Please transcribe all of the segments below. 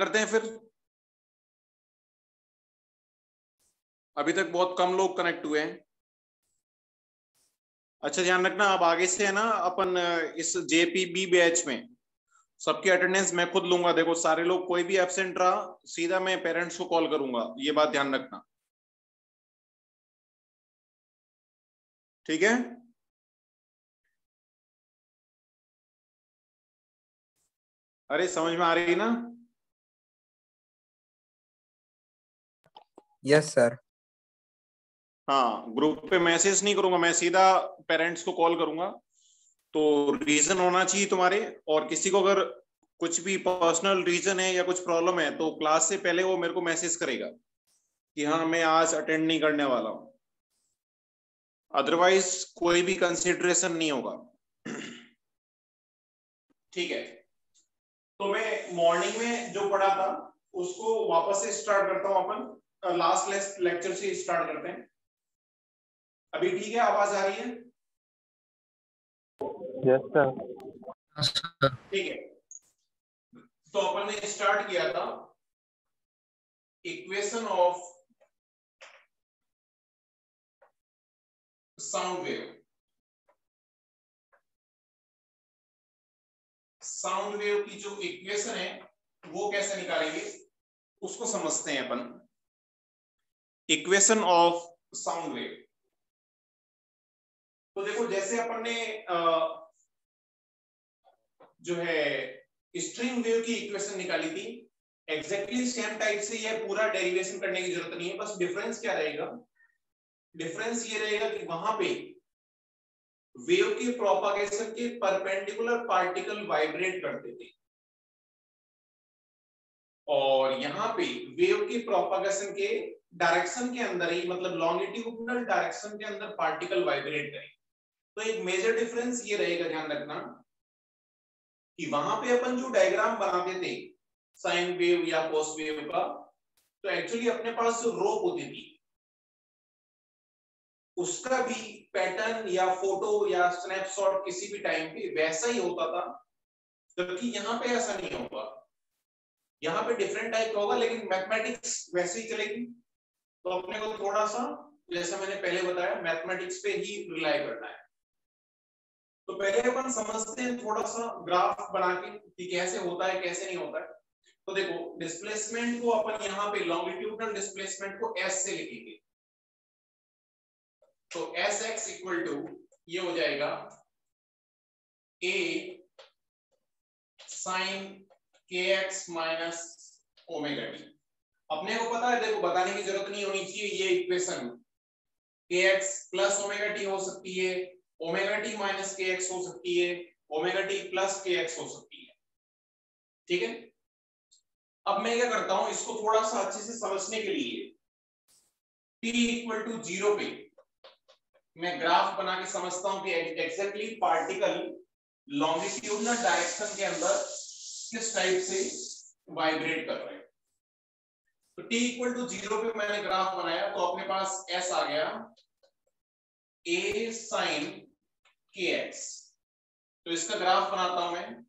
करते हैं फिर। अभी तक बहुत कम लोग कनेक्ट हुए हैं। अच्छा ध्यान रखना, अब आगे से है ना अपन इस जेपीबी बैच में सबकी अटेंडेंस मैं खुद लूंगा। देखो सारे लोग, कोई भी एब्सेंट रहा सीधा मैं पेरेंट्स को कॉल करूंगा, ये बात ध्यान रखना, ठीक है। अरे समझ में आ रही ना? Yes sir. हाँ, ग्रुप पे मैसेज नहीं करूंगा, मैं सीधा पेरेंट्स को कॉल करूंगा। तो रीजन होना चाहिए तुम्हारे, और किसी को अगर कुछ भी पर्सनल रीजन है या कुछ प्रॉब्लम है तो क्लास से पहले वो मेरे को मैसेज करेगा कि हाँ मैं आज अटेंड नहीं करने वाला हूँ, अदरवाइज कोई भी कंसिडरेशन नहीं होगा। ठीक है, तो मैं मॉर्निंग में जो पढ़ा था उसको वापस से स्टार्ट करता हूँ। अपन लास्ट लेक्चर से स्टार्ट करते हैं। अभी ठीक है, आवाज आ रही है? Yes sir. ठीक है, तो अपन ने स्टार्ट किया था equation of sound wave. Sound wave की जो इक्वेशन है वो कैसे निकालेंगे उसको समझते हैं अपन। इक्वेशन ऑफ साउंड वेव, तो देखो जैसे अपन ने जो है स्ट्रिंग वेव की इक्वेशन निकाली थी, एग्जैक्टली सेम टाइप से यह पूरा डेरिवेशन करने की जरूरत नहीं है। बस डिफरेंस क्या रहेगा, डिफरेंस ये रहेगा कि वहां पे वेव के प्रोपागेशन के परपेंडिकुलर पार्टिकल वाइब्रेट करते थे, और यहाँ पे वेव के प्रोपागेशन के डायरेक्शन के अंदर ही, मतलब लॉन्गिट्यूडनल डायरेक्शन के अंदर पार्टिकल वाइब्रेट करें। तो एक मेजर डिफरेंस ये रहेगा, ध्यान रखना, कि वहां पे अपन जो डायग्राम बनाते थे साइन वेव या कॉस वेव का, तो एक्चुअली अपने पास जो रोप होती थी उसका भी पैटर्न या फोटो या स्नैपशॉट किसी भी टाइम पे वैसा ही होता था, जबकि यहाँ पे ऐसा नहीं होगा। यहाँ पे डिफरेंट टाइप का होगा, लेकिन मैथमेटिक्स वैसे ही चलेगी। तो अपने को थोड़ा सा, जैसा मैंने पहले बताया, मैथमेटिक्स पे ही रिलाई करना है। तो पहले अपन समझते हैं थोड़ा सा ग्राफ बना के कि कैसे होता है कैसे नहीं होता है। तो देखो डिस्प्लेसमेंट को अपन यहाँ पे लॉन्गिट्यूडनल डिस्प्लेसमेंट को एस से लिखेंगे, तो एस एक्स इक्वल टू ये हो जाएगा ए साइन के एक्स माइनस ओमेगा टी। अपने को पता है, देखो बताने की जरूरत नहीं होनी चाहिए, ये इक्वेशन के एक्स प्लस ओमेगा टी हो सकती है, ओमेगा टी माइनस के एक्स हो सकती है, ओमेगा टी प्लस के एक्स हो सकती है, ठीक है। अब मैं क्या करता हूं, इसको थोड़ा सा अच्छे से समझने के लिए t इक्वल टू 0 पे मैं ग्राफ बना के समझता हूं कि एग्जैक्टली पार्टिकल लॉन्गिट्यूडनल डायरेक्शन के अंदर किस टाइप से वाइब्रेट कर रहे हैं। तो t इक्वल टू 0 पे मैंने ग्राफ बनाया, तो अपने पास s आ गया a साइन के एक्स। तो इसका ग्राफ बनाता हूं मैं,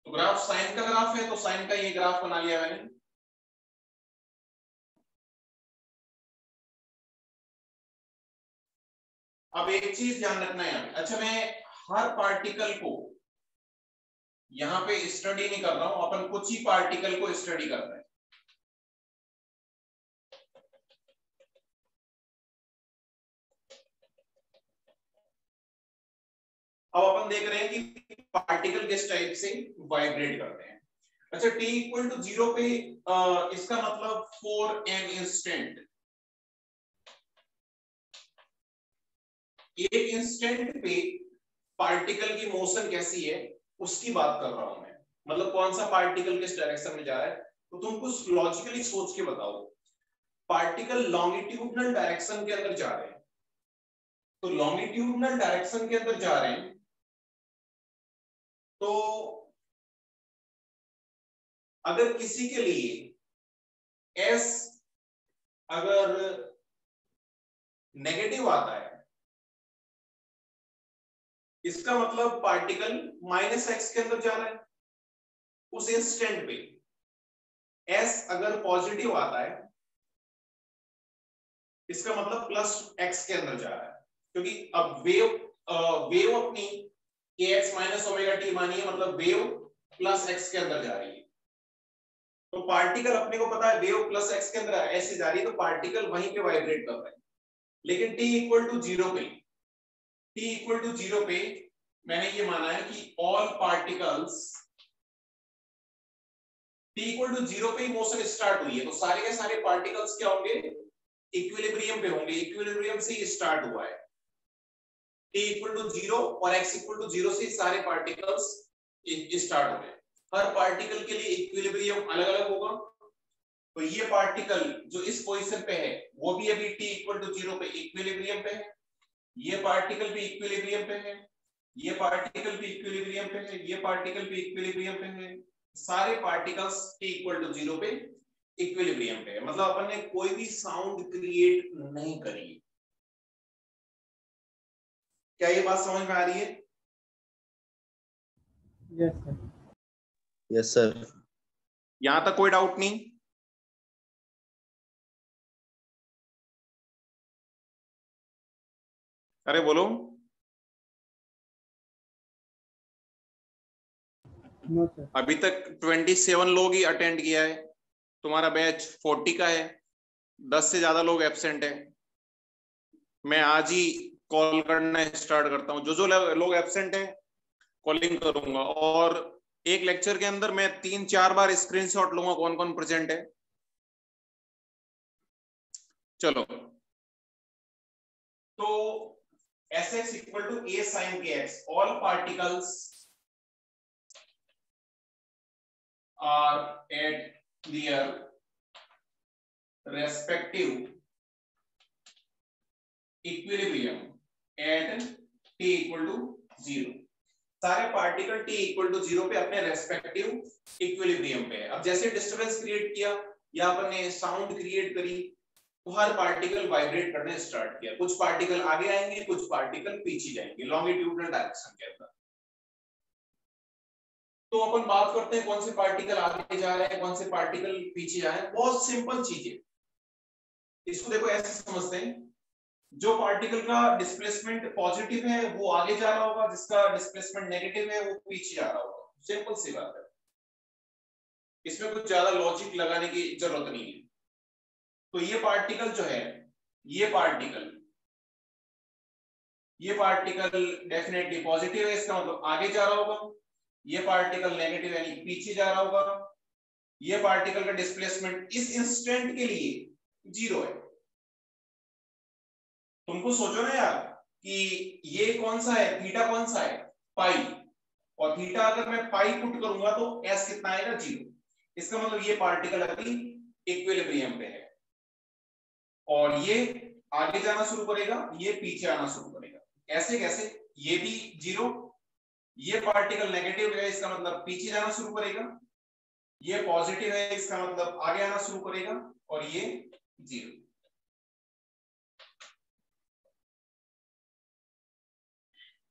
तो ग्राफ साइन का ग्राफ है, तो साइन का ये ग्राफ बना लिया मैंने। अब एक चीज ध्यान रखना है, अच्छा मैं हर पार्टिकल को यहां पे स्टडी नहीं कर रहा हूं, अपन कुछ ही पार्टिकल को स्टडी कर रहे हैं। अब अपन देख रहे हैं कि पार्टिकल किस टाइप से वाइब्रेट करते हैं। अच्छा t इक्वल टू 0 पे इसका मतलब फॉर एन इंस्टेंट, एक इंस्टेंट पे पार्टिकल की मोशन कैसी है उसकी बात कर रहा हूं मैं, मतलब कौन सा पार्टिकल किस डायरेक्शन में जा रहा है। तो तुम कुछ लॉजिकली सोच के बताओ, पार्टिकल लॉन्गिट्यूडनल डायरेक्शन के अंदर जा रहे हैं, तो लॉन्गिट्यूडनल डायरेक्शन के अंदर जा रहे हैं, तो अगर किसी के लिए एस अगर नेगेटिव आता है, इसका मतलब पार्टिकल -x के अंदर जा रहा है उस इंस्टेंट पे। s अगर पॉजिटिव आता है इसका मतलब +x के अंदर जा रहा है, क्योंकि अब वेव अपनी kx - ओमेगा t मानिए, मतलब वेव +x के अंदर जा रही है। तो पार्टिकल अपने को पता है वेव +x के अंदर ऐसे जा रही है, तो पार्टिकल वहीं पे वाइब्रेट कर रहा है। लेकिन t = 0 पे, t = 0 पे मैंने ये माना है कि ऑल पार्टिकल्स, t = 0 पे ही मोशन स्टार्ट हुई है, तो सारे के सारे पार्टिकल्स क्या होंगे, इक्विलिब्रियम पे होंगे। इक्विलिब्रियम से ही स्टार्ट हुआ है, t = 0 और x = 0 से सारे पार्टिकल्स स्टार्ट हो गए। हर पार्टिकल के लिए इक्विलिब्रियम अलग अलग होगा। तो ये पार्टिकल जो इस पोजीशन पे है वो भी अभी t = 0 पे इक्विलिब्रियम पे है, ये पार्टिकल भी इक्विलिब्रियम पे है, ये पार्टिकल भी इक्विलिब्रियम पे है, ये पार्टिकल भी इक्विलिब्रियम पे है। सारे पार्टिकल्स t = 0 पे इक्विलिब्रियम पे है। मतलब अपन ने कोई भी साउंड क्रिएट नहीं करी। क्या ये बात समझ में आ रही है? Yes sir. Yes sir. यहां तक कोई डाउट नहीं? अरे बोलो। No sir. अभी तक 27 लोग ही अटेंड किया है, तुम्हारा बैच 40 का है, 10 से ज्यादा लोग एब्सेंट है। मैं आज ही कॉल करना स्टार्ट करता हूँ, जो लोग एब्सेंट है कॉलिंग करूंगा, और एक लेक्चर के अंदर मैं 3-4 बार स्क्रीनशॉट लूंगा कौन कौन प्रेजेंट है। चलो, तो Sx = a sin kx, all particles are at their respective equilibrium at t = 0। सारे पार्टिकल t = 0 पे अपने रेस्पेक्टिव इक्विलिब्रियम पे है। अब जैसे डिस्टरबेंस क्रिएट किया या अपन ने साउंड क्रिएट करी, तो हर पार्टिकल वाइब्रेट करने स्टार्ट किया। कुछ पार्टिकल आगे आएंगे, कुछ पार्टिकल पीछे जाएंगे लॉन्गिट्यूडनल डायरेक्शन के अंदर। तो अपन बात करते हैं कौन से पार्टिकल आगे जा रहे हैं, कौन से पार्टिकल पीछे जा रहे हैं। बहुत सिंपल चीज है, इसको देखो ऐसे समझते हैं, जो पार्टिकल का डिस्प्लेसमेंट पॉजिटिव है वो आगे जा रहा होगा, जिसका डिस्प्लेसमेंट नेगेटिव है वो पीछे जा रहा होगा। सिंपल सी बात है, इसमें कुछ ज्यादा लॉजिक लगाने की जरूरत नहीं है। तो ये पार्टिकल जो है, ये पार्टिकल डेफिनेटली पॉजिटिव है, इसका मतलब आगे जा रहा होगा। ये पार्टिकल नेगेटिव यानी पीछे जा रहा होगा। ये पार्टिकल का डिस्प्लेसमेंट इस इंस्टेंट के लिए 0 है। तुमको सोचो ना यार कि ये कौन सा है, थीटा कौन सा है, पाई, और थीटा अगर मैं पाई पुट करूंगा तो एस कितना आएगा, 0। इसका मतलब ये पार्टिकल अभी इक्विलिब्रियम पे है, और ये आगे जाना शुरू करेगा, ये पीछे आना शुरू करेगा। ऐसे कैसे, ये भी 0, ये पार्टिकल नेगेटिव है, इसका मतलब पीछे जाना शुरू करेगा, ये पॉजिटिव है, इसका मतलब आगे आना शुरू करेगा, और ये 0।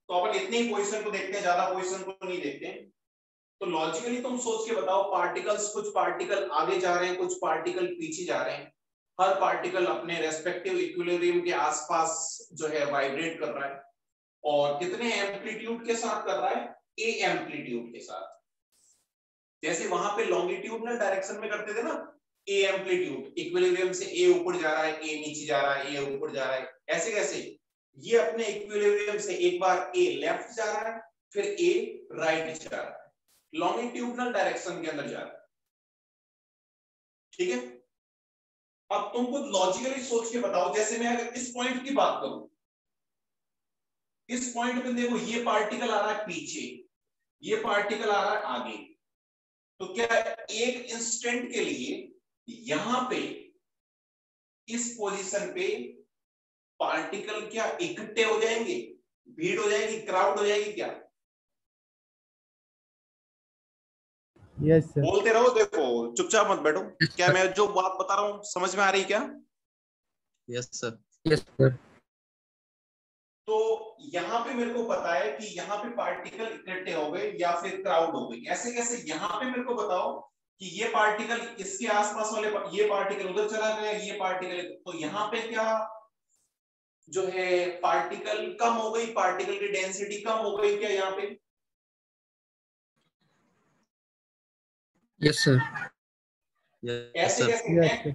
तो अपन इतनी ही पोजीशन को देखते हैं, ज्यादा पोजीशन को नहीं देखते हैं। तो लॉजिकली तुम सोच के बताओ, पार्टिकल्स, कुछ पार्टिकल आगे जा रहे हैं, कुछ पार्टिकल पीछे जा रहे हैं। हर पार्टिकल अपने रेस्पेक्टिव इक्विलिब्रियम के आसपास जो है वाइब्रेट कर रहा है, और कितने एम्पलीट्यूड के साथ कर रहा है, ए एम्पलीट्यूड के साथ। जैसे वहां पे लॉन्गिट्यूडनल डायरेक्शन में करते थे ना, ए एम्पलीट्यूड, इक्विलिब्रियम से ए ऊपर जा रहा है, ए नीचे जा रहा है, ए ऊपर जा रहा है, ऐसे कैसे ये अपने इक्विलिब्रियम से एक बार ए लेफ्ट जा रहा है, फिर ए राइट जा रहा है, लॉन्गिट्यूडनल डायरेक्शन के अंदर जा रहा है। ठीक है, अब तुम कुछ लॉजिकली सोच के बताओ। जैसे मैं अगर इस पॉइंट की बात करूं, इस पॉइंट पे देखो, ये पार्टिकल आ रहा है पीछे, ये पार्टिकल आ रहा है आगे, तो क्या एक इंस्टेंट के लिए यहां पे इस पोजीशन पे पार्टिकल क्या इकट्ठे हो जाएंगे, भीड़ हो जाएगी, क्राउड हो जाएगी क्या? Yes sir. बोलते रहो, देखो चुपचाप मत बैठो। क्या मैं जो बात बता रहा हूं समझ में आ रही क्या? Yes sir. Yes sir. यहाँ पे मेरे को पता है कि यहाँ पे पार्टिकल इकट्ठे हो गए या फिर क्राउड हो गई, ऐसे कैसे? यहाँ पे मेरे को बताओ कि ये पार्टिकल इसके आसपास वाले, ये पार्टिकल उधर चला गया, ये पार्टिकल, तो यहाँ पे क्या जो है पार्टिकल कम हो गई, पार्टिकल की डेंसिटी कम हो गई क्या यहाँ पे? Yes sir. Yes, ऐसे sir. कैसे Yes, है? sir.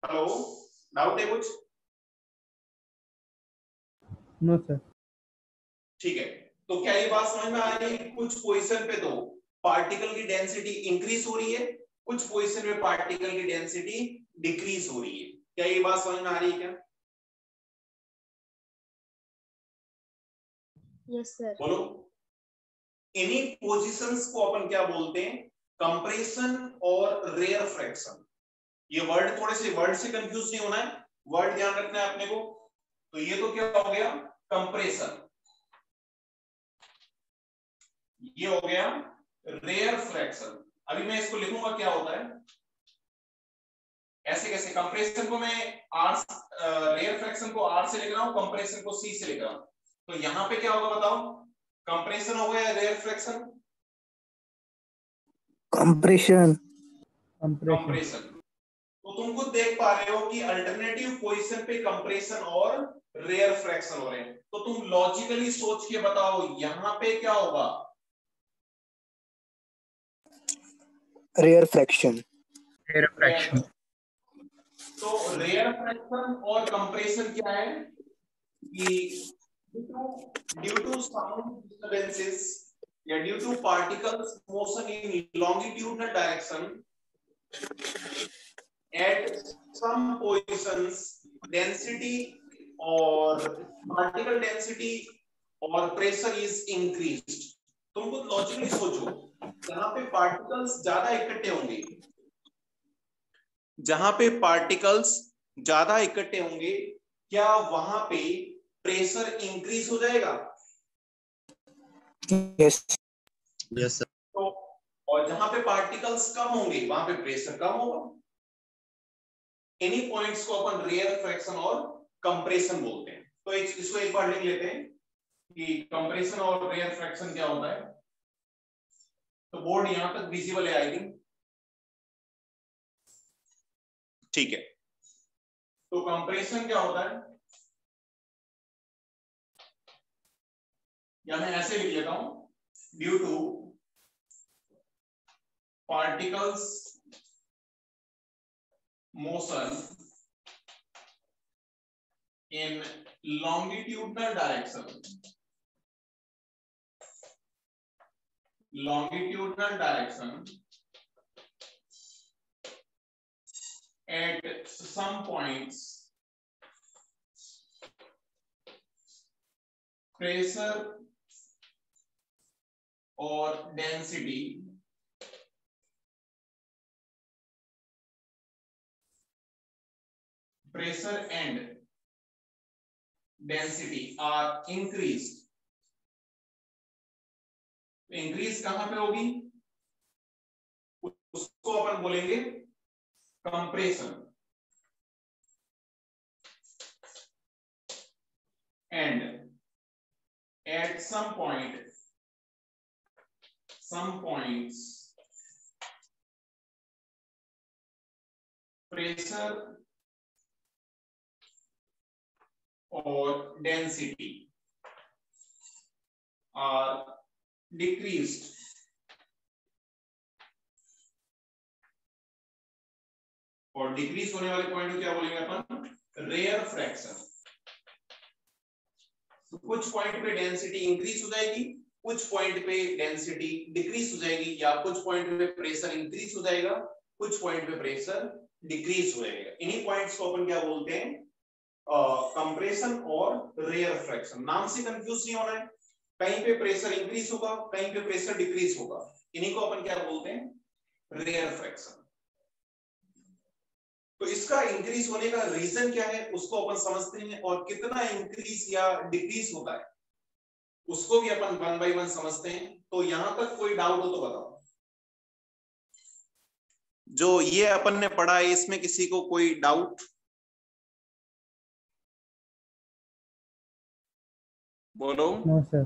हेलो, डाउट है कुछ? No, sir. ठीक है, तो क्या ये बात समझ में आ रही है? कुछ पोजीशन पे तो पार्टिकल की डेंसिटी इंक्रीज हो रही है, कुछ पोजीशन पे पार्टिकल की डेंसिटी डिक्रीज हो रही है। क्या ये बात समझ में आ रही है क्या? Yes sir. बोलो। इन्हीं पोजीशंस को अपन क्या बोलते हैं? कंप्रेशन और रेयर फ्रैक्शन। ये वर्ड थोड़े से वर्ड से कंफ्यूज नहीं होना है, वर्ड ध्यान रखना है अपने को। तो ये तो क्या हो गया? कंप्रेशन। ये हो गया रेयर फ्रैक्शन। अभी मैं इसको लिखूंगा क्या होता है, ऐसे कैसे? कंप्रेशन को मैं आर, रेयर फ्रैक्शन को आर से लिख रहा हूं, कंप्रेशन को सी से लिख रहा हूं। तो यहां पे क्या होगा बताओ? कंप्रेशन हो गया, रेयर फ्रैक्शन, कंप्रेशन। कंप्रेशन। तो तुम खुद देख पा रहे हो कि अल्टरनेटिव पोजीशन पे कंप्रेशन और रेयर फ्रैक्शन हो रहे हैं। तो तुम लॉजिकली सोच के बताओ यहां पे क्या होगा? Rarefaction. Rarefaction. तो रेयर फ्रैक्शन और कंप्रेशन क्या है कि ड्यू टू साउंड डिस्टरबेंसेस या due to particles motion in longitudinal direction at some positions density or particle density or pressure is increased। तुम खुद लॉजिकली सोचो, जहां पे पार्टिकल्स ज्यादा इकट्ठे होंगे, जहां पे पार्टिकल्स ज्यादा इकट्ठे होंगे, क्या वहां पे प्रेशर इंक्रीज हो जाएगा? यस। Yes, sir. तो और जहां पे पार्टिकल्स कम होंगे वहां पे प्रेशर कम होगा। इन्हीं पॉइंट्स को अपन रेयर फ्रैक्शन और कंप्रेशन बोलते हैं। तो इसको एक बार लिख लेते हैं कि कंप्रेशन और रेयर फ्रैक्शन क्या होता है। तो बोर्ड यहां तक विजिबल है आई थिंक, ठीक है। तो कंप्रेशन क्या होता है, या मैं ऐसे लिख लेता हूं, due to particles motion in longitudinal direction, at some points pressure or density pressure and density are increased। Increase कहां पे होगी? उसको अपन बोलेंगे compression. And at some points pressure or density are decreased और डिक्रीज होने वाले पॉइंट को क्या बोलेंगे अपन? Rare fraction. तो कुछ पॉइंट पे डेंसिटी इंक्रीज हो जाएगी, कुछ पॉइंट पे डेंसिटी डिक्रीज हो जाएगी, या कुछ पॉइंट पे प्रेशर इंक्रीज हो जाएगा, कुछ पॉइंट पे प्रेशर डिक्रीज हो जाएगा। इन्हीं पॉइंट्स को अपन क्या बोलते हैं? कंप्रेशन और रेयर फ्रैक्शन। नाम से कंफ्यूज नहीं होना है, कहीं पे प्रेशर इंक्रीज होगा, कहीं पे प्रेशर डिक्रीज होगा। इन्हीं को अपन क्या बोलते हैं? Rarefaction. तो इसका इंक्रीज होने का रीजन क्या है उसको अपन समझते हैं, और कितना इंक्रीज या डिक्रीज होता है उसको भी अपन वन बाय वन समझते हैं। तो यहां तक कोई डाउट हो तो बताओ। जो ये अपन ने पढ़ा है इसमें किसी को कोई डाउट? बोलो। No sir.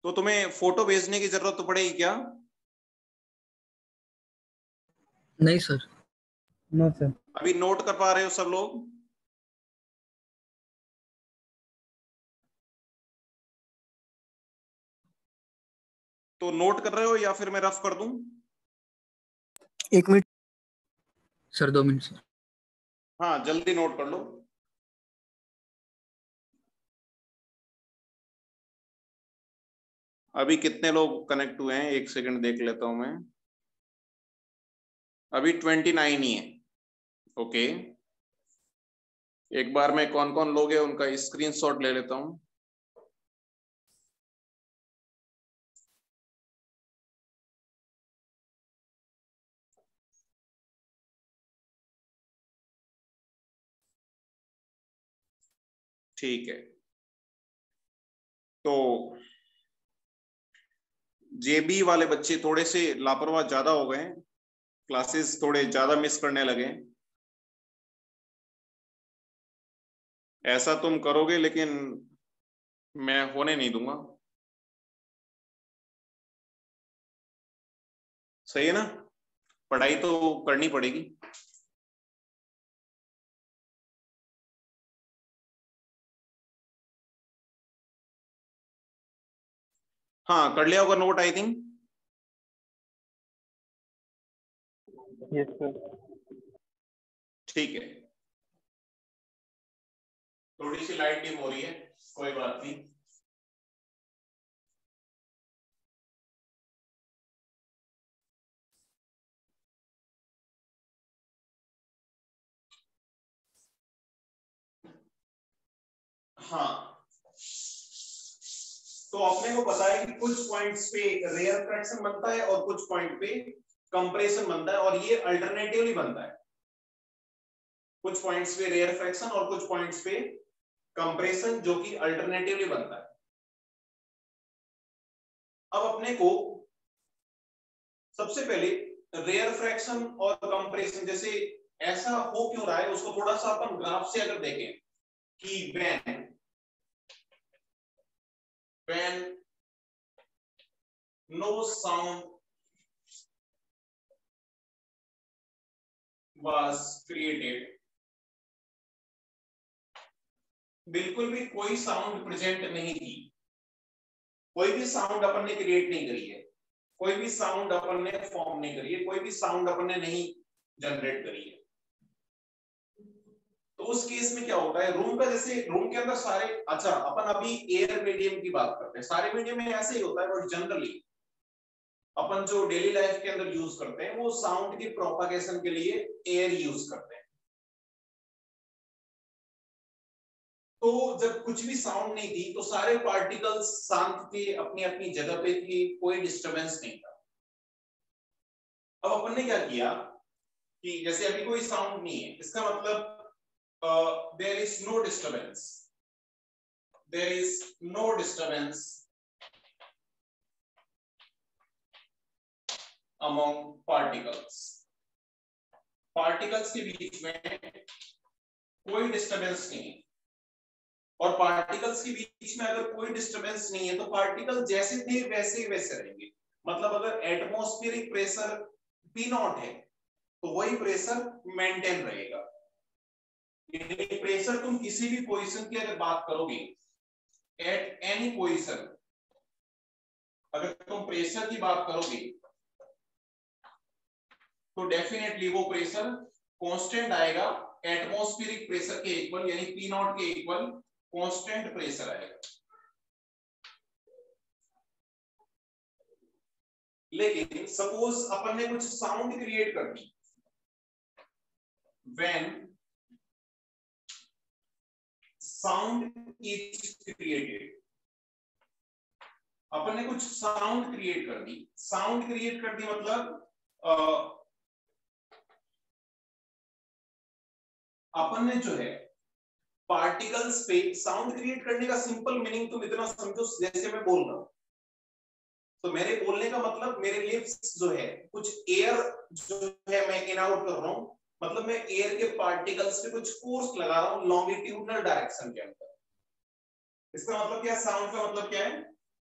तो तुम्हें फोटो भेजने की जरूरत तो पड़ेगी क्या? नहीं सर। No sir. अभी नोट कर पा रहे हो सब लोग? तो नोट कर रहे हो या फिर मैं रफ कर दूं? 1 मिनट। Sir 2 minute sir. हाँ जल्दी नोट कर लो। अभी कितने लोग कनेक्ट हुए हैं, एक सेकंड देख लेता हूं मैं। अभी 29 ही है। ओके, एक बार मैं कौन कौन लोग हैं उनका स्क्रीनशॉट ले लेता हूं। ठीक है, तो जेबी वाले बच्चे थोड़े से लापरवाह ज्यादा हो गए, क्लासेस थोड़े ज्यादा मिस करने लगे। ऐसा तुम करोगे लेकिन मैं होने नहीं दूंगा, सही है ना? पढ़ाई तो करनी पड़ेगी। हाँ कर लिया होगा note I think. Yes sir. ठीक है, थोड़ी सी लाइट डिम हो रही है, कोई बात नहीं। हाँ, तो अपने को पता है कि कुछ पॉइंट्स पे रेयर फ्रैक्शन बनता है और कुछ पॉइंट पे कंप्रेशन बनता है, और ये अल्टरनेटिवली बनता है। कुछ पॉइंट्स पे रेयर फ्रैक्शन और कुछ पॉइंट्स पे कंप्रेशन, जो कि अल्टरनेटिवली बनता है। अब अपने को सबसे पहले रेयर फ्रैक्शन और कंप्रेशन जैसे ऐसा हो क्यों रहा है उसको थोड़ा सा अपन ग्राफ से अगर देखें कि when no sound was created, बिल्कुल भी कोई साउंड प्रेजेंट नहीं थी, कोई भी साउंड अपन ने क्रिएट नहीं करी है, कोई भी साउंड अपन ने फॉर्म नहीं करी है, कोई भी साउंड अपन ने नहीं जनरेट करी है। तो उस केस में क्या होता है, रूम का जैसे रूम के अंदर सारे, अच्छा अपन अभी एयर मीडियम की बात करते हैं, सारे मीडियम में ऐसे ही होता है, बट जनरली अपन जो डेली लाइफ के अंदर यूज करते हैं वो साउंड की प्रोपागेशन के लिए एयर यूज करते हैं। तो जब कुछ भी साउंड नहीं थी तो सारे पार्टिकल्स शांत थे, अपनी अपनी जगह पे थे, कोई डिस्टरबेंस नहीं था। अब अपन ने क्या किया कि जैसे अभी कोई साउंड नहीं है, इसका मतलब there is no disturbance, there is no disturbance among particles, particles के बीच में कोई डिस्टरबेंस नहीं है। और पार्टिकल्स के बीच में अगर कोई डिस्टरबेंस नहीं है तो पार्टिकल जैसे थे वैसे वैसे रहेंगे। मतलब अगर एटमॉस्फेरिक प्रेशर P0 है तो वही प्रेशर मेंटेन रहेगा। प्रेशर तुम किसी भी पोजीशन की अगर बात करोगे, एट एनी पोजीशन अगर तुम प्रेशर की बात करोगे तो डेफिनेटली वो प्रेशर कांस्टेंट आएगा, एटमॉस्फेरिक प्रेशर के इक्वल, यानी P0 के इक्वल कांस्टेंट प्रेशर आएगा। लेकिन सपोज अपन ने कुछ साउंड क्रिएट कर दी, when sound is created, अपन ने कुछ साउंड क्रिएट कर दी, साउंड क्रिएट कर दी मतलब अपन ने जो है पार्टिकल्स पे साउंड क्रिएट करने का सिंपल मीनिंग तुम इतना समझो, जैसे मैं बोल रहा हूं तो मेरे बोलने का मतलब मेरे लिप्स जो है कुछ एयर जो है मैं इन आउट कर रहा हूं, मतलब मैं एयर के पार्टिकल्स पे कुछ फोर्स लगा रहा हूं लॉन्गिट्यूडनल डायरेक्शन के अंदर। इसका मतलब क्या, साउंड का मतलब क्या है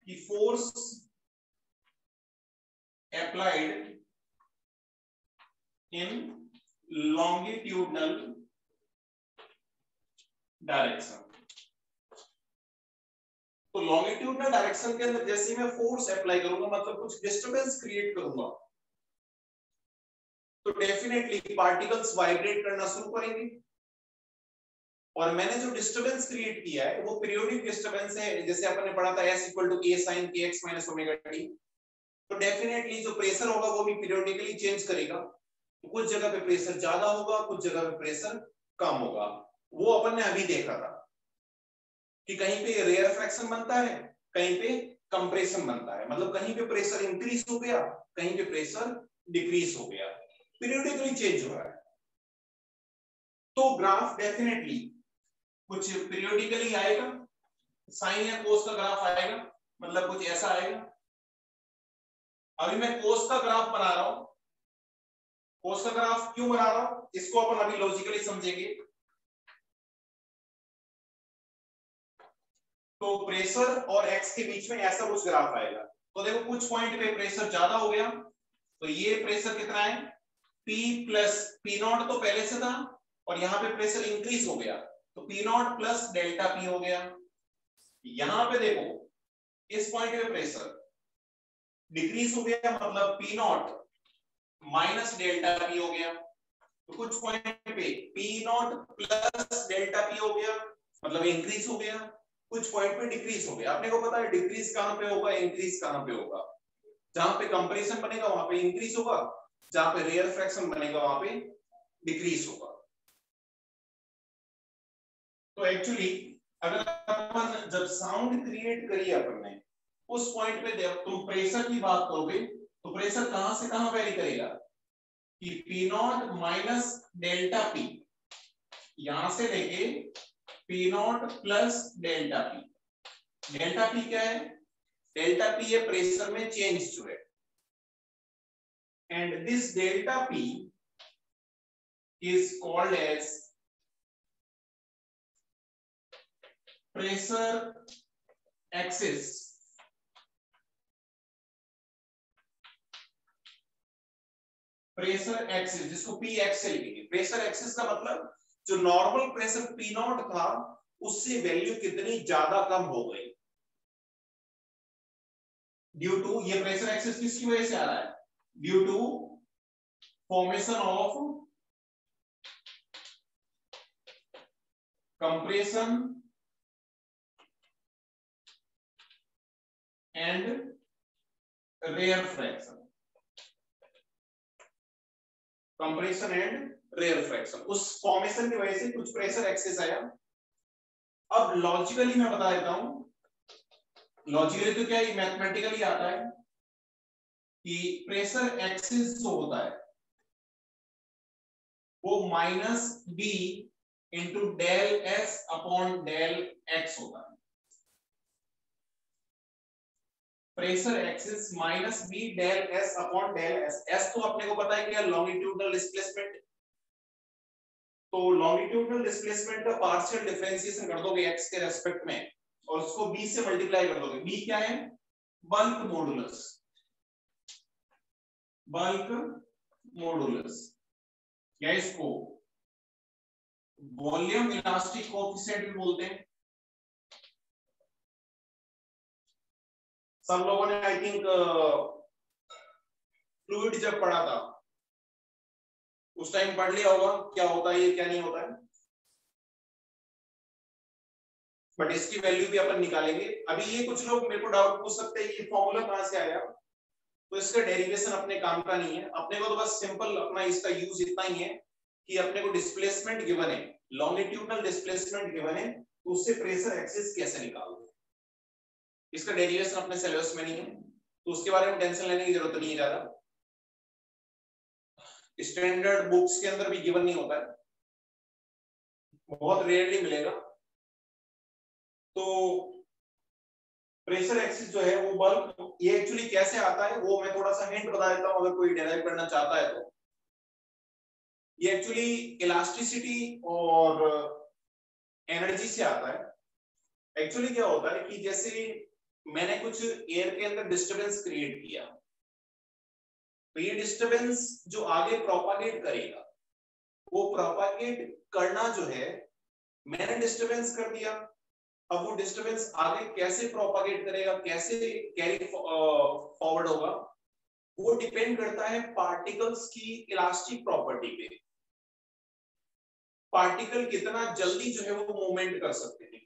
कि force applied in longitudinal direction. तो लॉन्गिट्यूडनल डायरेक्शन के अंदर जैसे मैं फोर्स अप्लाई करूंगा, मतलब कुछ डिस्टरबेंस क्रिएट करूंगा, तो डेफिनेटली पार्टिकल्स वाइब्रेट करना शुरू करेंगे। और मैंने जो डिस्टरबेंस क्रिएट किया है वो पीरियोडिक डिस्टरबेंस है, जैसे अपन ने पढ़ा था S = A sin kx - ω t। तो डेफिनेटली जो प्रेशर होगा वो भी पीरियोडिकली चेंज करेगा। तो कुछ जगह पे प्रेशर ज्यादा होगा, कुछ जगह पे प्रेशर कम होगा। वो अपन ने अभी देखा था कि कहीं पे रेयर फ्रैक्शन बनता है, कहीं पे कंप्रेशन बनता है, मतलब कहीं पे प्रेशर इंक्रीज हो गया, कहीं पे प्रेशर डिक्रीज हो गया, पीरियोडिकली चेंज हो रहा है। तो ग्राफ डेफिनेटली कुछ पीरियोडिकली आएगा, साइन या कोस का ग्राफ आएगा, मतलब कुछ ऐसा आएगा। अभी मैं कोस का ग्राफ बना रहा हूं। कोस का ग्राफ क्यों बना रहा हूं, इसको अपन अभी लॉजिकली समझेंगे। तो प्रेशर और एक्स के बीच में ऐसा कुछ ग्राफ आएगा। तो देखो कुछ पॉइंट पे प्रेशर ज्यादा हो गया, तो ये प्रेशर कितना है, P प्लस P0 तो पहले से था, और यहाँ पे प्रेशर इंक्रीज हो गया, तो P0 प्लस डेल्टा P हो गया। यहां पे देखो इस पॉइंट पे प्रेशर डिक्रीज हो गया, मतलब P0 माइनस डेल्टा P हो गया। तो कुछ पॉइंट पे P0 प्लस डेल्टा P हो गया, मतलब इंक्रीज हो गया। कुछ पॉइंट पे डिक्रीज हो गया। आपने को पता है डिक्रीज कहां पे होगा, इंक्रीज कहां पे होगा। जहां पे कंप्रेशन बनेगा वहां पे इंक्रीज होगा, जहां पे रेयर फ्रैक्शन बनेगा वहां पे डिक्रीज होगा। तो एक्चुअली अगर अपन जब साउंड क्रिएट करिए अपन ने, उस पॉइंट पे जब तुम प्रेशर की बात करोगे तो प्रेशर कहां से कहां वेरी करेगा कि P0 माइनस डेल्टा P, यहां से लेके P0 plus delta P। Delta P क्या है, डेल्टा P है प्रेशर में चेंज जो है, and this delta P is called as pressure axis। Pressure axis, जिसको पी एक्स से लिखेंगे। प्रेशर एक्सिस का मतलब जो नॉर्मल प्रेशर P0 था उससे वैल्यू कितनी ज्यादा कम हो गई, ड्यू टू, ये प्रेशर एक्सिस किसकी वजह से आ रहा है, due to formation of compression and rarefaction. Compression and rarefaction, उस फॉर्मेशन की वजह से कुछ प्रेशर एक्सेस आया। अब लॉजिकली मैं बता देता हूं, लॉजिकली तो क्या है, मैथमेटिकली आता है कि प्रेशर एक्सेस जो होता है वो minus B into del S upon del X होता है। Pressure excess minus B del S upon del S. S तो अपने को पता है क्या, लॉन्गिट्यूडनल डिस्प्लेसमेंट। तो लॉन्गिट्यूडनल डिस्प्लेसमेंट का पार्शियल डिफरेंशिएशन कर दोगे एक्स के रेस्पेक्ट में, और उसको बी से मल्टीप्लाई कर दोगे। बी क्या है, बल्क मॉडुलस। बल्क मॉडुलस या इसको वॉल्यूम इलास्टिक कोएफिशिएंट भी बोलते हैं। सब लोगों ने आई थिंक फ्लूइड जब पढ़ा था उस टाइम पढ़ लिया होगा क्या होता है ये, क्या नहीं होता है, बट इसकी वैल्यू भी अपन निकालेंगे। अभी ये कुछ लोग मेरे को डाउट पूछ सकते हैं ये फॉर्मूला कहां से आया, तो इसका डेरिवेशन अपने काम का नहीं है। अपने को तो बस सिंपल अपना इसका यूज इतना ही है कि अपने को डिस्प्लेसमेंट गिवन है, लॉन्गिट्यूडनल डिस्प्लेसमेंट गिवन है, तो उससे प्रेशर एक्सिस कैसे निकालोगे। इसका डेरिवेशन अपने सिलेबस में नहीं है, तो उसके बारे में टेंशन लेने की जरूरत नहीं है ज्यादा। स्टैंडर्ड बुक्स के अंदर भी गिवन नहीं होता है, बहुत रेयरली मिलेगा। तो प्रेशर एक्सिस जो है वो बल्क, ये एक्चुअली कैसे आता है वो मैं थोड़ा सा हिंट बता देता हूं अगर कोई डिराइव करना चाहता है तो। ये एक्चुअली इलास्टिसिटी और एनर्जी से आता है। एक्चुअली क्या होता है कि जैसे मैंने कुछ एयर के अंदर डिस्टरबेंस क्रिएट किया, तो ये डिस्टरबेंस जो आगे प्रोपागेट करेगा, वो प्रोपागेट करना जो है, मैंने डिस्टरबेंस कर दिया, अब वो डिस्टरबेंस आगे कैसे प्रोपागेट करेगा, कैसे कैरी फॉरवर्ड होगा, वो डिपेंड करता है पार्टिकल्स की इलास्टिक प्रॉपर्टी पे। पार्टिकल कितना जल्दी जो है वो मूवमेंट कर सकते हैं,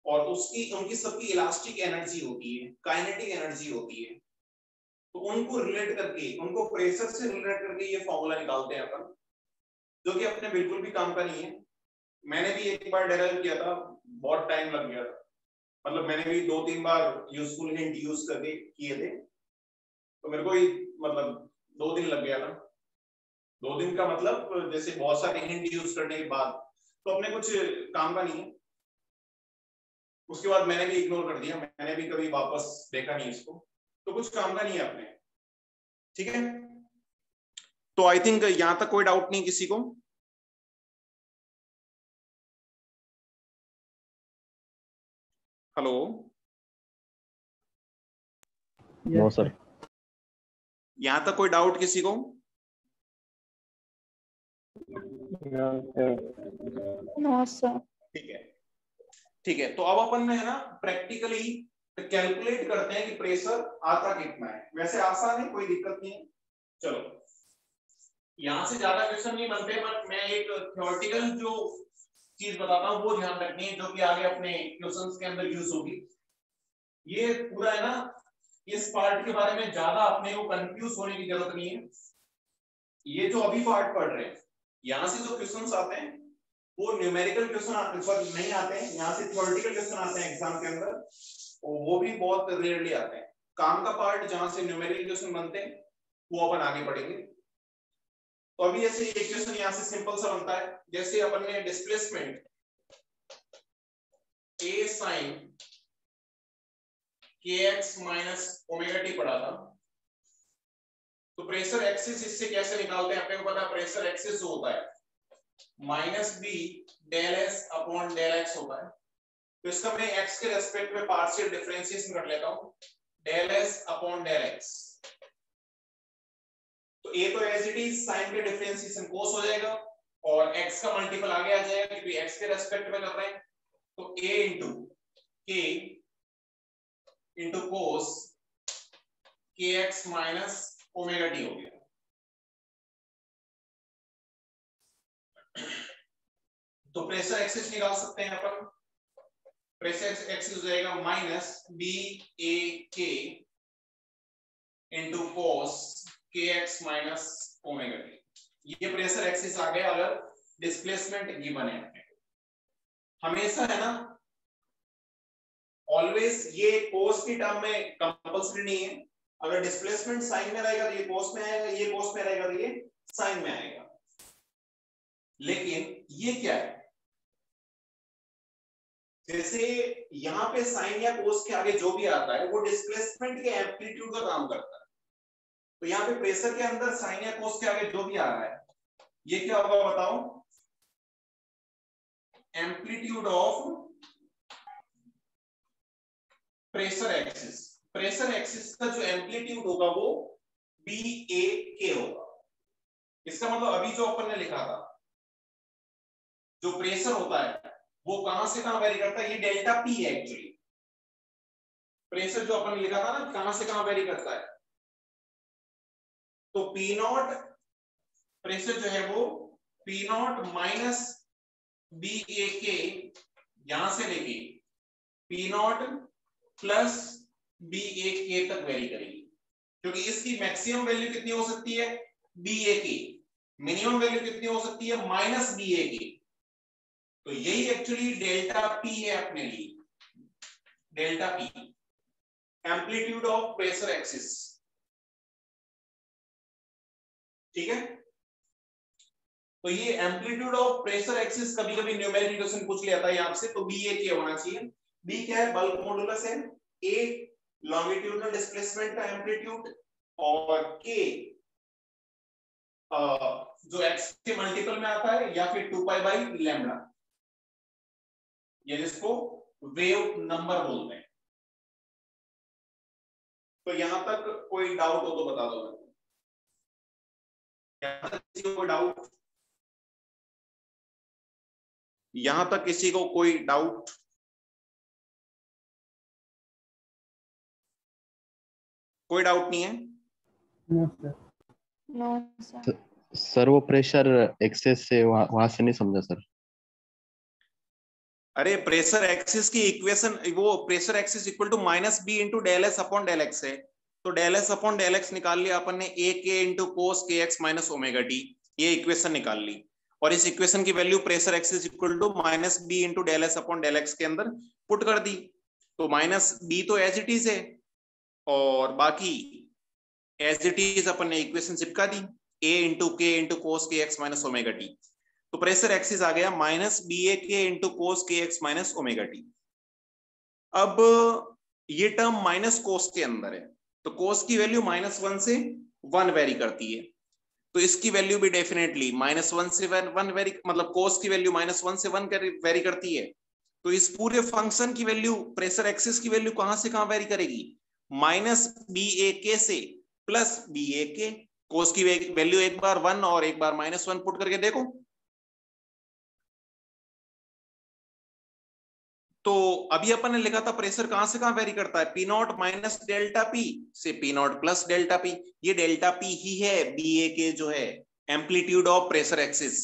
और उनकी सबकी इलास्टिक एनर्जी होती है, काइनेटिक एनर्जी होती है, तो उनको रिलेट करके, उनको प्रेशर से रिलेट करके ये फॉर्मूला निकालते हैं अपन, जो कि अपने बिल्कुल भी काम का नहीं है। मैंने भी एक बार डेराइव किया था, बहुत टाइम लग गया था, मतलब मैंने भी 2-3 बार यूजफुल हिंट यूज करके किए थे, तो मेरे को ही मतलब 2 दिन लग गया था। 2 दिन का मतलब जैसे बहुत सारे हिंट यूज करने के बाद, तो अपने कुछ काम का नहीं है। उसके बाद मैंने भी इग्नोर कर दिया, मैंने भी कभी वापस देखा नहीं इसको, तो कुछ काम का नहीं है अपने। ठीक है, तो आई थिंक यहां तक कोई डाउट नहीं किसी को। Hello, no sir. यहां तक कोई डाउट किसी को? No sir. ठीक है, ठीक है, तो अब अपन है ना प्रैक्टिकली कैलकुलेट करते हैं कि प्रेशर आता कितना है। वैसे आसान है, कोई दिक्कत नहीं है। चलो, यहां से ज्यादा क्वेश्चन नहीं बनते, बट मैं एक थ्योरेटिकल जो चीज बताता हूँ वो ध्यान रखनी है, जो कि आगे अपने क्वेश्चंस के अंदर यूज होगी। ये पूरा है ना, इस पार्ट के बारे में ज्यादा अपने को कंफ्यूज होने की जरूरत नहीं है। ये जो अभी पार्ट पढ़ रहे हैं, यहाँ से जो क्वेश्चंस आते हैं वो न्यूमेरिकल क्वेश्चन नहीं आते हैं, यहाँ से थ्योरेटिकल क्वेश्चन आते हैं एग्जाम के अंदर, और वो भी बहुत रेयरली आते हैं। काम का पार्ट जहां से न्यूमेरिकल क्वेश्चन बनते हैं वो अपन आगे पढ़ेंगे। तो अभी ऐसे एक क्वेश्चन यहाँ से सिंपल सा बनता है, जैसे अपन ने displacement a sin kx minus omega T पढ़ा था, तो प्रेशर एक्सिस इससे कैसे निकालते हैं? अपने को पता है प्रेशर एक्सिस जो होता है minus B del S upon del X होता है। तो इसका मैं x के रेस्पेक्ट में पार्शियल डिफरेंशिएशन कर लेता हूं, del S upon del X. तो a तो एज इट इज साइन के डिफरेंशिएशन कोस हो जाएगा, और x का मल्टीपल आगे आ जाएगा क्योंकि x के रेस्पेक्ट में कर रहे हैं, तो a into k into cos kx minus omega T हो गया। तो प्रेशर एक्सिस निकाल सकते हैं अपन। प्रेशर एक्सिस हो जाएगा माइनस बी ए के इंटू कोस के एक्स माइनस ओमेगा टी। ये प्रेशर एक्सिस आ गया अगर डिस्प्लेसमेंट गिवन है। हमेशा है ना, ऑलवेज ये कोस की टर्म में कंपल्सरी नहीं है। अगर डिस्प्लेसमेंट साइन में रहेगा तो ये कोस में आएगा, ये कोस में रहेगा तो ये साइन में आएगा। लेकिन ये क्या है, जैसे यहां पे साइन या कोस के आगे जो भी आता है वो डिस्प्लेसमेंट के एम्पलीट्यूड का काम करता है। तो यहाँ पे प्रेशर के अंदर साइन या कोस के आगे जो भी आ रहा है, ये क्या होगा बताओ? Amplitude of pressure axis. Pressure axis का जो एम्पलीट्यूड होगा वो बी ए के होगा। इसका मतलब अभी जो अपन ने लिखा था, जो प्रेशर होता है वो कहां से कहां वेरी करता है, ये डेल्टा पी है एक्चुअली। प्रेशर जो अपन ने लिखा था ना, कहां से कहां वेरी करता है, तो पी नॉट प्रेशर जो है वो पी नॉट माइनस बी ए के यहां से लेके पी नॉट प्लस बी ए के तक वेरी करेगी, क्योंकि इसकी मैक्सिमम वैल्यू कितनी हो सकती है बी ए की, मिनिमम वैल्यू कितनी हो सकती है माइनस बी ए की। तो यही एक्चुअली डेल्टा पी है अपने लिए, delta P amplitude of pressure axis. ठीक है, तो ये एम्पलीट्यूड ऑफ प्रेशर एक्सिस कभी कभी न्यूमेरिकल क्वेश्चन पूछ लिया था ये आपसे, तो बी ए के होना चाहिए। बी क्या है? बल्क मॉडुलस है, ए लॉन्गिट्यूडनल डिस्प्लेसमेंट का एम्पलीट्यूड, और के जो एक्स के मल्टीपल में आता है, या फिर 2 पाई बाई लैम्डा। या जिसको वेव नंबर बोलते हैं। तो यहां तक कोई डाउट हो तो बता दो मेरे को, यहां तक किसी को कोई डाउट? यहां तक किसी को कोई डाउट? कोई डाउट नहीं है? No sir. सर वो प्रेशर एक्सेस से वहां से नहीं समझा सर। अरे प्रेशर एक्सिस की इक्वेशन, वो pressure excess equal to minus B into del S upon del X है। तो del S upon del X निकाल लिया अपन ने, ए के इंटू कोस के एक्स माइनस ओमेगा टी, ये इक्वेशन निकाल ली। और इस इक्वेशन की value pressure excess equal to minus B into del S upon del X के अंदर पुट कर दी। तो माइनस बी तो एज इट इज है, और बाकी एज इट इज अपन ने इक्वेशन चिपका दी, ए इंटू के इंटू कोस के एक्स माइनस ओमेगा टी। तो प्रेशर एक्सिस आ गया माइनस बी ए के इंटू कोस के एक्स माइनस ओमेगा टी। अब ये टर्म माइनस कोस के अंदर है, तो कोस की वैल्यू -1 से 1 वेरी करती है, तो इसकी वैल्यू भी डेफिनेटली -1 से 1 वेरी, मतलब कोस की वैल्यू -1 से 1 वेरी करती है। तो इस पूरे फंक्शन की वैल्यू, प्रेशर एक्सिस की वैल्यू कहां से कहां वेरी करेगी? माइनस बी ए के से प्लस बी ए के। कोस की वैल्यू एक बार 1 और एक बार -1 पुट करके देखो। तो अभी अपन ने लिखा था प्रेशर कहां से कहां वेरी करता है, P naught minus delta P से P naught plus delta P. ये डेल्टा पी ही है बी ए के जो है एम्पलीट्यूड ऑफ प्रेशर एक्सिस।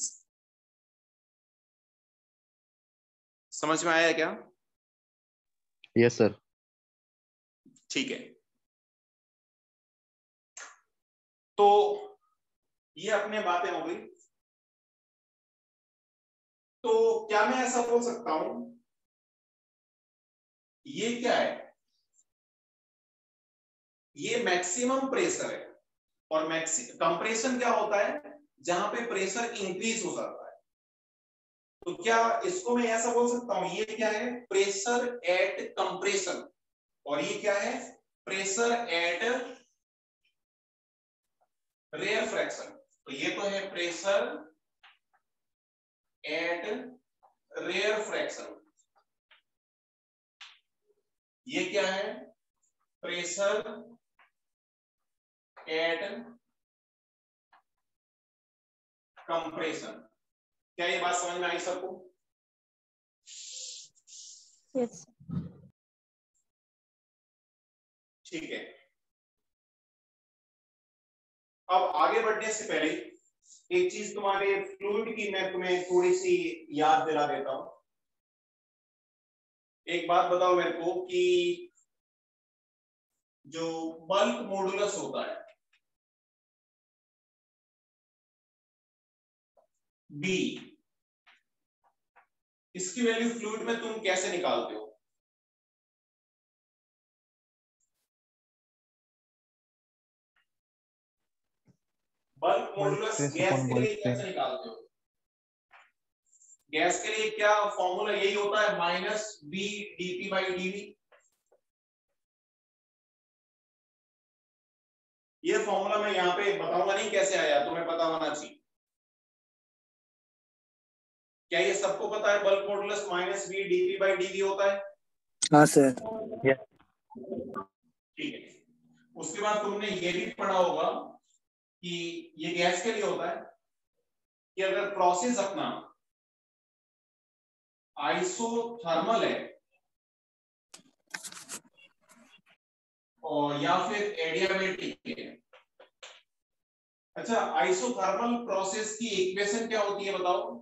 समझ में आया क्या? Yes sir. ठीक है, तो ये अपने बातें हो गई। तो क्या मैं ऐसा बोल सकता हूं, ये क्या है, ये मैक्सिमम प्रेशर है, और कंप्रेशन क्या होता है, जहां पे प्रेशर इंक्रीज हो जाता है। तो क्या इसको मैं ऐसा बोल सकता हूं, ये क्या है, प्रेशर एट कंप्रेशन, और ये क्या है, प्रेशर एट रेयर फ्रैक्शन। तो ये तो है प्रेशर एट रेयर फ्रैक्शन, ये क्या है, प्रेशर एट कंप्रेशन। क्या ये बात समझ में आई सबको? यस। ठीक है, अब आगे बढ़ने से पहले एक चीज तुम्हारे फ्लूइड की मैं तुम्हें थोड़ी सी याद दिला देता हूं। एक बात बताओ मेरे को कि जो बल्क मॉडुलस होता है बी, इसकी वैल्यू फ्लूइड में तुम कैसे निकालते हो? बल्क मॉडुलस गैस के लिए कैसे निकालते हो? गैस के लिए क्या फॉर्मूला यही होता है, minus B DP by DV. ये फॉर्मूला मैं यहाँ पे बताऊंगा नहीं कैसे आया, तुम्हें पता होना चाहिए। क्या ये सबको पता है, bulk modulus minus B DP by DV होता है? हाँ सर। ठीक है, उसके बाद तुमने ये भी पढ़ा होगा कि ये गैस के लिए होता है कि अगर प्रोसेस अपना आइसोथर्मल है और या फिर एडियाबेटिक है। अच्छा, आइसोथर्मल प्रोसेस की इक्वेशन क्या होती है बताओ?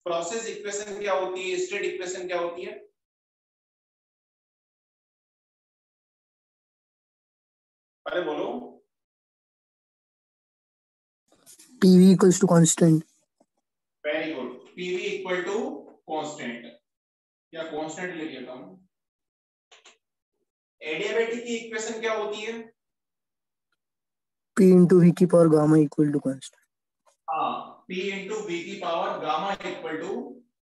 प्रोसेस इक्वेशन क्या होती है, स्टेट इक्वेशन क्या होती है? अरे बोलो। PV equals to constant. Very good, PV equal to constant, या कांस्टेंट ले लेता हूं। एडियाबेटिक की इक्वेशन क्या होती है? P into V की power gamma equal to constant. हाँ, P इंटू वी की power gamma equal to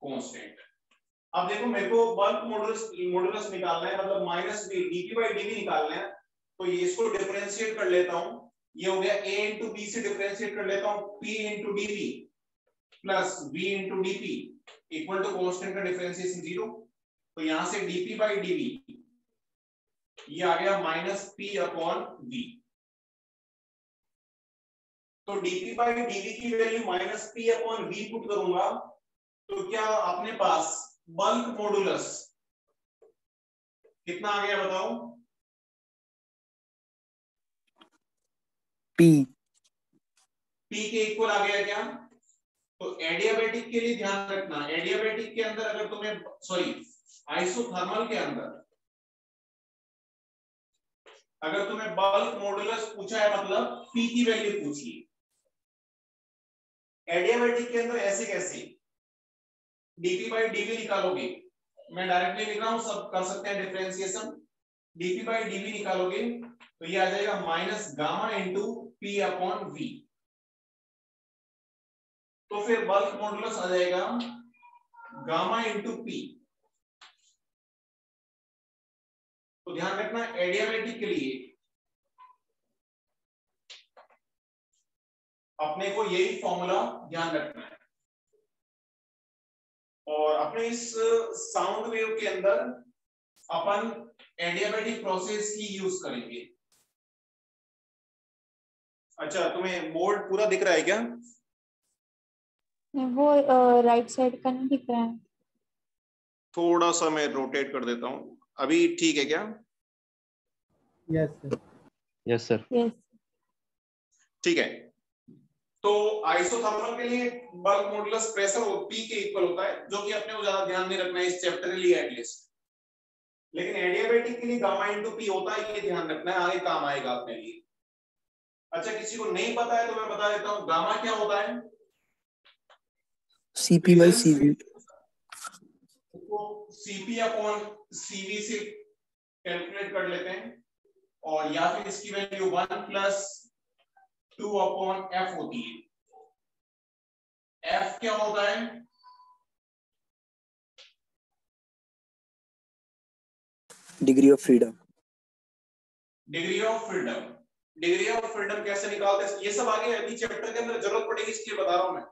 constant. अब देखो मेरे को बल्क मॉडुलस निकालना है, मतलब minus B DP by DV निकालना है। तो ये इसको डिफरेंशिएट कर लेता हूं, ये हो गया a इंटू बी से डिफरेंशिएट कर लेता हूं, P into DV plus v into DP equal to constant का डिफरेंशिएशन 0, तो यहां से dp बाई dv ये आ गया माइनस p अपॉन v। तो dp बाई dv की value minus p upon v put करूंगा तो क्या अपने पास बल्क मॉडुलस कितना आ गया बताओ? P के इक्वल आ गया क्या? तो एडियाबैटिक के लिए ध्यान रखना, एडियाबैटिक के अंदर अगर तुम्हें आइसोथर्मल के अंदर अगर तुम्हें बल्क मॉडुलस पूछा है मतलब P की वैल्यू पूछी, एडियाबैटिक के अंदर ऐसे कैसे dp बाई dv निकालोगे? मैं डायरेक्टली लिख रहा हूं, सब कर सकते हैं डिफरेंशिएशन। dp बाई dv निकालोगे तो ये आ जाएगा minus gamma into p upon v। तो फिर बल्क मॉडुलस आ जाएगा गामा इंटू p। तो ध्यान रखना एडियाबैटिक के लिए अपने को यही फॉर्मूला ध्यान रखना है, और अपने इस साउंड वेव के अंदर अपन एडियाबैटिक प्रोसेस ही यूज करेंगे। अच्छा, तुम्हें बोर्ड पूरा दिख रहा है क्या? वो राइट साइड का नहीं दिख रहा है। थोड़ा सा मैं रोटेट कर देता हूं, अभी ठीक है क्या? Yes sir. यस। ठीक है। तो आइसोथर्मल के लिए बल्क मॉडुलस प्रेशर P के इक्वल होता है, जो कि अपने को ज्यादा ध्यान नहीं रखना है इस चैप्टर के लिए एटलीस्ट, लेकिन एडियाबैटिक के लिए गामा इंटू P होता है, ये ध्यान रखना है, आगे काम आएगा अपने लिए। अच्छा, किसी को नहीं पता है तो मैं बता देता हूं गामा क्या होता है। CP by CV। तो CP अपॉन CV से कैलकुलेट कर लेते हैं, और या फिर इसकी वैल्यू 1 प्लस 2 अपॉन F होती है। F क्या होता है? Degree of freedom. Degree of freedom. Degree of freedom कैसे निकालते हैं ये सब आगे अभी चैप्टर के अंदर जरूरत पड़ेगी, इसलिए बता रहा हूं मैं।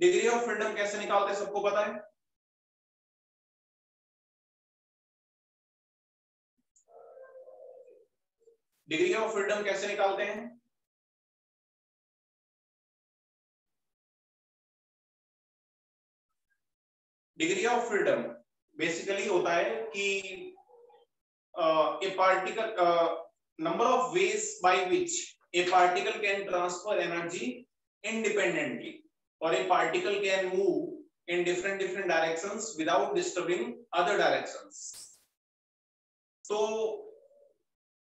डिग्री ऑफ फ्रीडम कैसे निकालते हैं सबको पता है? डिग्री ऑफ फ्रीडम कैसे निकालते हैं? डिग्री ऑफ फ्रीडम बेसिकली होता है कि a particle number of ways by which a particle can transfer energy independently, or a particle can move in different directions without disturbing other directions. तो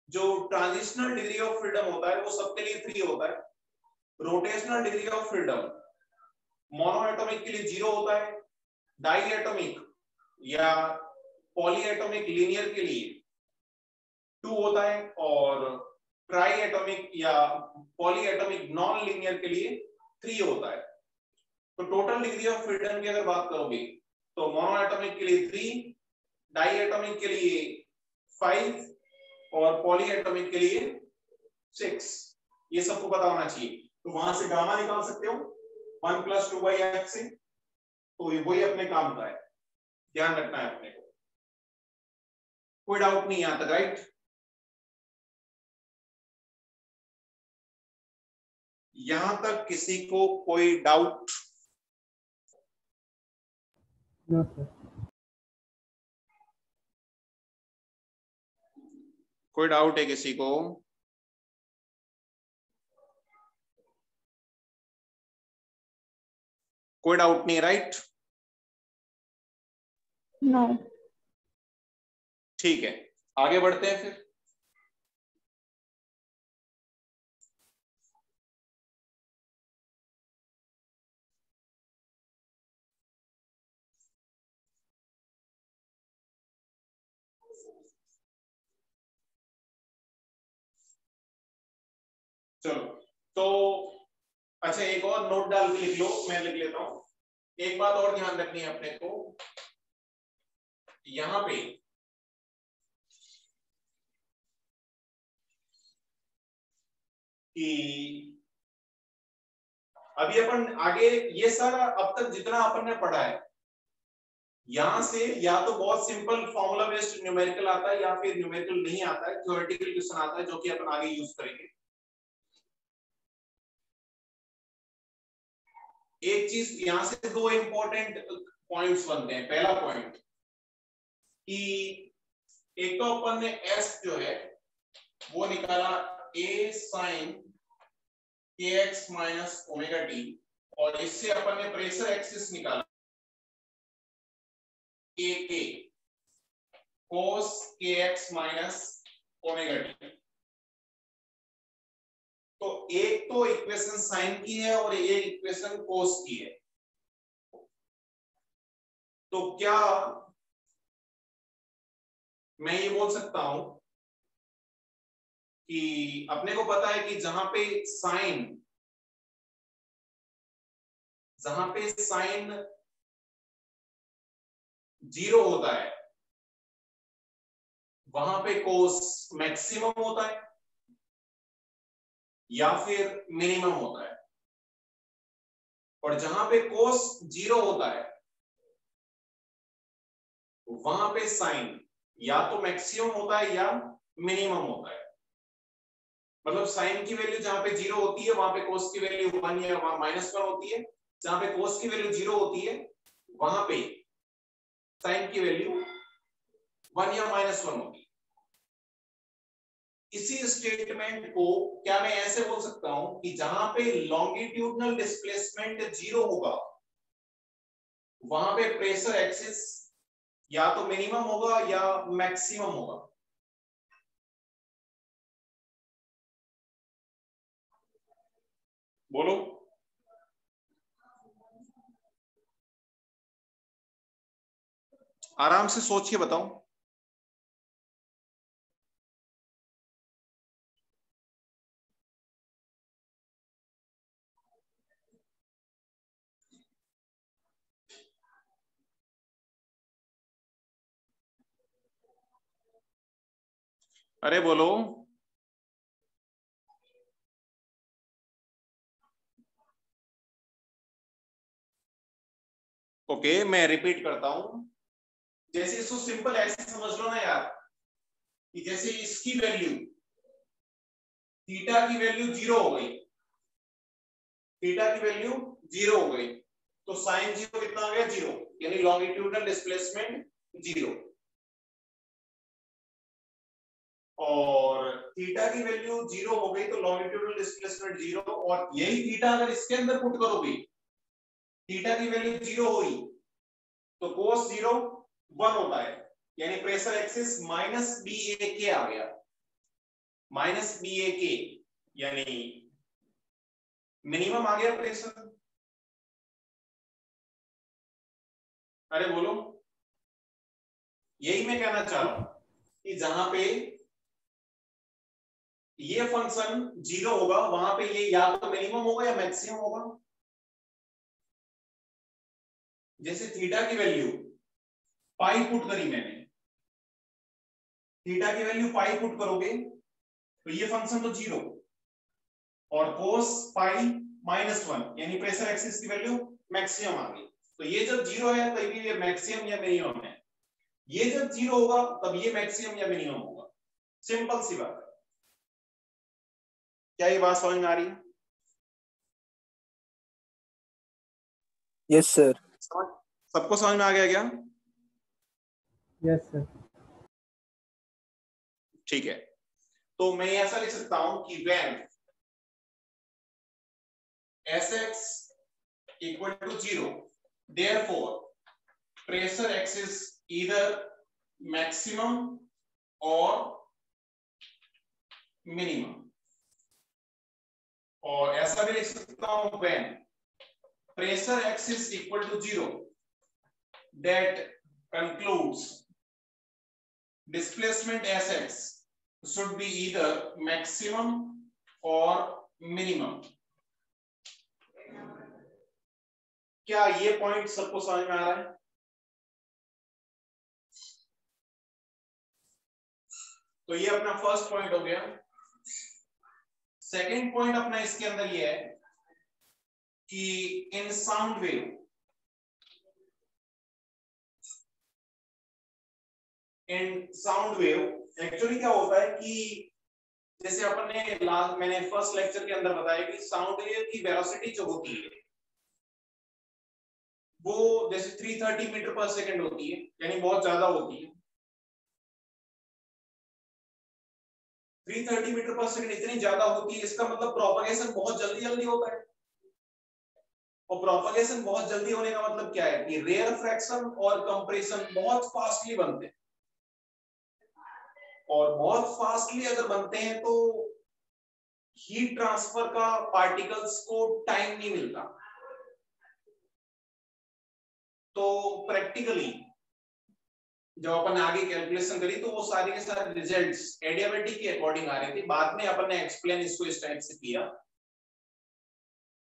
जो transitional degree of freedom होता है वो सबके लिए 3 होता है। Rotational degree of freedom monoatomic के लिए 0 होता है, डाई एटॉमिक या पॉलीएटॉमिक लीनियर के लिए 2 होता है, और ट्राई एटॉमिक या पॉलीएटॉमिक नॉन लीनियर के लिए 3 होता है। तो टोटल डिग्री ऑफ फ्रीडम की अगर बात करोगे तो मोनोएटॉमिक के लिए 3, डाई एटॉमिक के लिए 5 और पॉलीएटॉमिक के लिए 6। ये सबको पता होना चाहिए। तो वहां से गामा निकाल सकते हो 1 प्लस 2 बाई F से, तो वही अपने काम का है, ध्यान रखना है अपने को। कोई डाउट नहीं आता, राइट? यहां तक किसी को कोई डाउट? कोई डाउट है किसी को? कोई डाउट नहीं, राइट? नो। ठीक है, आगे बढ़ते हैं फिर। चलो, तो अच्छा एक और नोट डाल के लिख लो, मैं लिख लेता हूं। एक बात और ध्यान रखनी है अपने को, यहां पे कि अभी अपन आगे ये सारा अब तक जितना अपन ने पढ़ा है यहां से या तो बहुत सिंपल फॉर्मूला बेस्ड न्यूमेरिकल आता है या फिर न्यूमेरिकल नहीं आता है, थ्योरेटिकल क्वेश्चन आता है जो कि अपन आगे यूज करेंगे। एक चीज यहां से दो इंपॉर्टेंट पॉइंट्स बनते हैं। पहला पॉइंट कि एक तो अपन ने एस जो है वो निकाला a sin kx minus omega T, और इससे अपन ने प्रेशर एक्सिस निकाला k cos kx minus omega T. तो एक तो इक्वेशन साइन की है और एक इक्वेशन कोस की है। तो क्या मैं ये बोल सकता हूं कि अपने को पता है कि जहां पे साइन 0 होता है वहां पे कोस मैक्सिमम होता है या फिर मिनिमम होता है, और जहां पे कोस 0 होता है वहां पे साइन या तो मैक्सिमम होता है या मिनिमम होता है। मतलब साइन की वैल्यू जहां पे 0 होती है वहां पे कोस की वैल्यू 1 या -1 होती है, जहां पे कोस की वैल्यू 0 होती है वहां पे साइन की वैल्यू 1 या -1 होती है। इसी स्टेटमेंट को क्या मैं ऐसे बोल सकता हूं कि जहां पे लॉन्गिट्यूडनल डिस्प्लेसमेंट 0 होगा वहां पे प्रेशर एक्सिस या तो मिनिमम होगा या मैक्सिमम होगा। बोलो। आराम से सोच के बताओ। अरे बोलो। ओके, मैं रिपीट करता हूं। जैसे इसको सिंपल ऐसे समझ लो ना यार, कि जैसे इसकी वैल्यू थीटा की वैल्यू 0 हो गई, थीटा की वैल्यू 0 हो गई, तो साइन 0 कितना आ गया 0, यानी लॉन्गिट्यूडनल डिस्प्लेसमेंट 0। और थीटा की वैल्यू 0 हो गई तो लॉन्गिट्यूडनल डिस्प्लेसमेंट 0, और यही थीटा अगर इसके अंदर पुट करोगे, थीटा की वैल्यू 0 हुई तो कोस 0 1 होता है, यानी प्रेशर एक्सिस -BAK आ गया, -BAK यानी मिनिमम आ गया प्रेशर। अरे बोलो। यही मैं कहना चाह रहा हूं कि जहां पे ये फंक्शन 0 होगा वहां पे ये या तो मिनिमम होगा या मैक्सिमम होगा। जैसे थीटा की वैल्यू पाई पुट करी मैंने, थीटा की वैल्यू पाई पुट करोगे तो ये फंक्शन तो 0, और कोस पाई -1 यानी प्रेशर एक्सिस की वैल्यू मैक्सिमम आ गई। तो ये जब 0 है तभी ये मैक्सिमम या मिनिमम है, ये जब 0 होगा तब ये मैक्सिमम या मिनिमम होगा। सिंपल सी बात है। क्या ये बात समझ में आ रही है? Yes sir. सबको समझ में आ गया क्या? Yes sir. ठीक है, तो मैं ऐसा लिख सकता हूं कि when Sx equal to 0, therefore pressure x is either maximum or minimum। और ऐसा भी लिख सकता हूं when pressure x is equal to 0, that concludes displacement Sx should be either maximum or minimum। क्या ये पॉइंट सबको समझ में आ रहा है? तो ये अपना फर्स्ट पॉइंट हो गया। सेकंड पॉइंट अपना इसके अंदर ये है कि इन साउंड वेव इन साउंड वेव एक्चुअली क्या होता है कि जैसे अपन ने मैंने फर्स्ट लेक्चर के अंदर बताया कि साउंड वेव की वेलोसिटी जो होती है वो जैसे 330 मीटर पर सेकंड होती है, यानी बहुत ज्यादा होती है। 330 मीटर पर सेकंड इतनी ज्यादा होती है, इसका मतलब प्रोपगेशन बहुत जल्दी जल्दी होता है। और प्रोपगेशन बहुत जल्दी होने का मतलब क्या है कि रेयर फ्रैक्शन और कंप्रेशन बहुत फास्टली बनते हैं, और बहुत फास्टली अगर बनते हैं तो हीट ट्रांसफर का पार्टिकल्स को टाइम नहीं मिलता। तो प्रैक्टिकली जब अपन आगे कैलकुलेशन करी तो वो सारे के सारे रिजल्ट्स एडियाबेटिक के अकॉर्डिंग आ रहे थे। बाद में अपन ने एक्सप्लेन इसको इस टाइप से किया।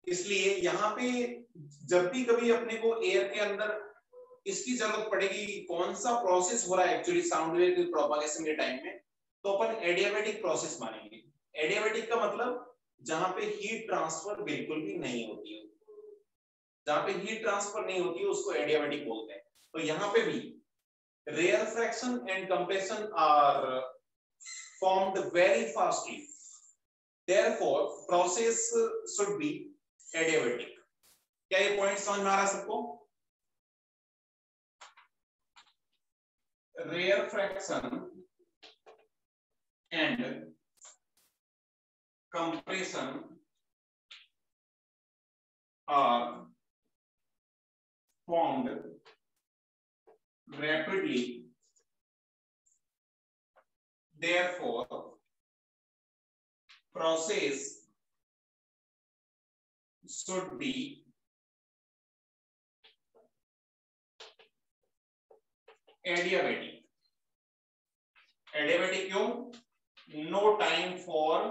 इसलिए यहाँ पे जब भी कभी अपने को एयर के अंदर इसकी जरूरत पड़ेगी कौन सा प्रोसेस हो रहा है एक्चुअली साउंड वेव के प्रोपगेशन के टाइम में, तो अपन एडियाबेटिक प्रोसेस मानेंगे। एडियाबेटिक का मतलब जहां पे हीट ट्रांसफर बिल्कुल भी नहीं होती है, जहां पे हीट ट्रांसफर नहीं होती है उसको एडियाबेटिक बोलते हैं। तो यहाँ पे भी rarefaction and compression are formed very fastly, therefore process should be adiabatic. क्या ये पॉइंट समझ में आ रहा है सबको? Rarefaction and compression are formed rapidly, therefore process should be adiabatic। adiabatic क्यों? No time for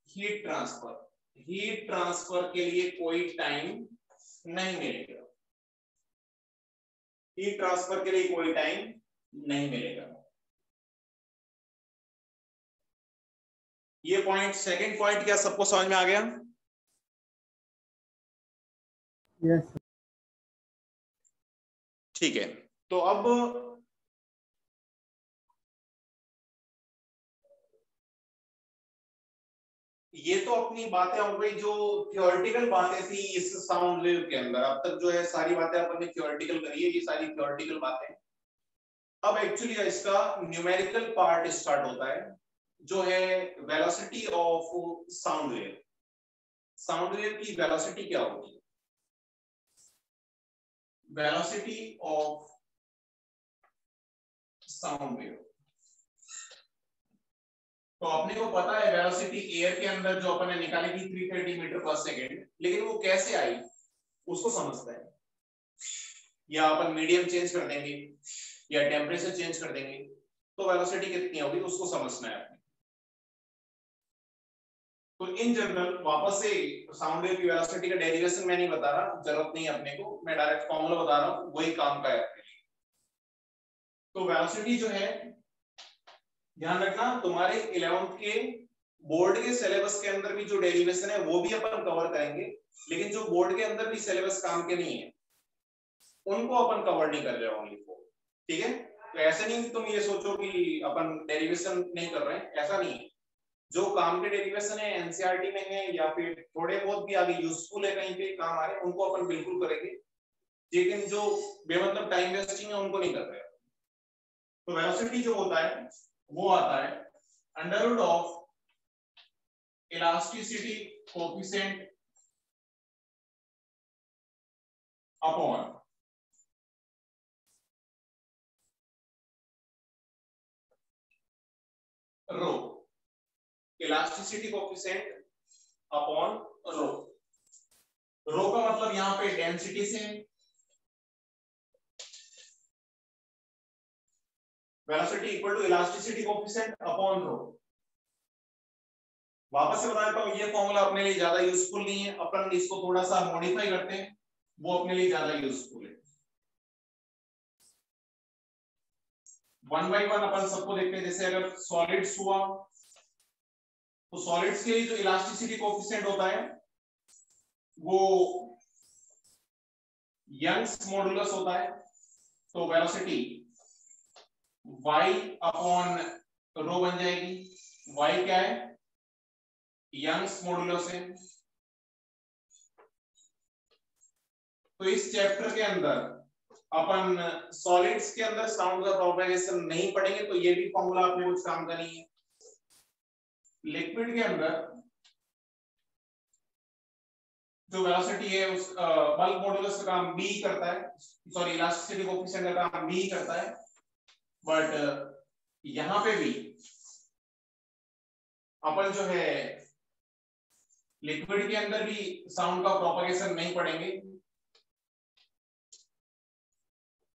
heat transfer, heat transfer के लिए कोई टाइम नहीं मिलेगा, हीट ट्रांसफर के लिए कोई टाइम नहीं मिलेगा। ये पॉइंट, सेकंड पॉइंट क्या सबको समझ में आ गया? यस। ठीक है, तो अब ये तो अपनी बातें हो गई जो थ्योरेटिकल बातें थी इस साउंड वेव के अंदर। अब तक जो है सारी बातें अपन ने थ्योरेटिकल करी है, ये सारी थ्योरेटिकल बातें। अब एक्चुअली इसका न्यूमेरिकल पार्ट स्टार्ट होता है जो है velocity of sound wave. Sound wave की वेलोसिटी क्या होगी? वेलोसिटी ऑफ साउंड वेव तो अपने को पता है वेलोसिटी एयर के अंदर जो अपन ने निकाली थी 330 मीटर पर सेकेंड, लेकिन वो कैसे आई उसको समझते हैं। या अपन मीडियम चेंज कर देंगे या टेम्परेचर चेंज कर देंगे तो वेलोसिटी कितनी होगी उसको समझना है अपने। तो इन जनरल वापस से साउंड वेव की वेलोसिटी का डेरिवेशन मैं नहीं बता रहा, जरूरत नहीं अपने को, मैं डायरेक्ट फॉर्मूला बता रहा हूं, वही काम का है। तो वेलोसिटी जो है, ध्यान रखना तुम्हारे 11th के बोर्ड के सिलेबस के अंदर भी जो डेरिवेशन है वो भी अपन कवर करेंगे, लेकिन जो बोर्ड के अंदर भी सिलेबस काम के नहीं है उनको अपन कवर नहीं कर रहे होंगे। ठीक है, तो ऐसा नहीं कि तुम ये सोचो कि अपन डेरिवेशन नहीं कर रहे हैं, ऐसा नहीं है। जो काम के डेरिवेशन है एनसीईआरटी में है या फिर थोड़े बहुत भी आगे यूजफुल है कहीं पे काम आ रहे हैं उनको अपन बिल्कुल करेंगे, लेकिन जो बेमतलब टाइम वेस्टिंग है उनको नहीं कर रहे। तो वेलोसिटी जो होता है वो आता है under root of elasticity coefficient upon rho. Elasticity coefficient upon rho. Rho का मतलब यहां पे डेंसिटी से, velocity equal to elasticity coefficient upon rho. वापस से बता देता हूं, ये फॉर्मूला अपने लिए ज्यादा यूजफुल नहीं है, अपन इसको थोड़ा सा मॉडिफाई करते हैं, वो अपने लिए ज्यादा यूजफुल है। 1 by 1 अपन सबको देखते हैं। जैसे अगर सॉलिड्स हुआ तो सॉलिड्स के लिए जो इलास्टिसिटी कोएफिशिएंट होता है वो यंग्स मॉडुलस होता है। तो वेलोसिटी y अपॉन रो बन जाएगी। y क्या है? यंग्स मॉडुलस है। तो इस चैप्टर के अंदर अपन सॉलिड्स के अंदर साउंड का प्रोपगेशन नहीं पढ़ेंगे, तो ये भी फॉर्मूला आपने कुछ काम का नहीं है। लिक्विड के अंदर जो वेलोसिटी है उस बल्क मॉडुलस का काम बी करता है, सॉरी इलास्टिसिटी कोएफिशिएंट का काम बी करता है। बट यहां पे भी अपन जो है लिक्विड के अंदर भी साउंड का प्रोपगेशन नहीं पढ़ेंगे।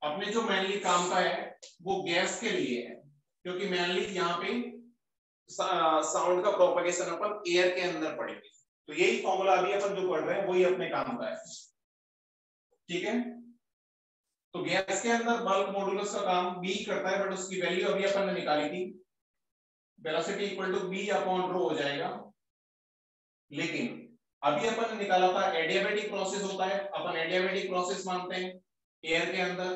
अपने जो मेनली काम का है वो गैस के लिए है, क्योंकि मेनली यहाँ पे साउंड का प्रोपगेशन अपन एयर के अंदर पढ़ेंगे। तो यही फॉर्मूला अभी अपन जो पढ़ रहे हैं वही अपने काम का है, ठीक है। तो गैस के अंदर बल्क मॉडुलस का काम बी करता है, बट उसकी वैल्यू अभी अपन ने निकाली थी, velocity equal to B upon rho हो जाएगा। लेकिन अभी अपन ने निकाला था एडियाबैटिक प्रोसेस होता है, अपन एडियाबैटिक प्रोसेस मानते हैं एयर के अंदर,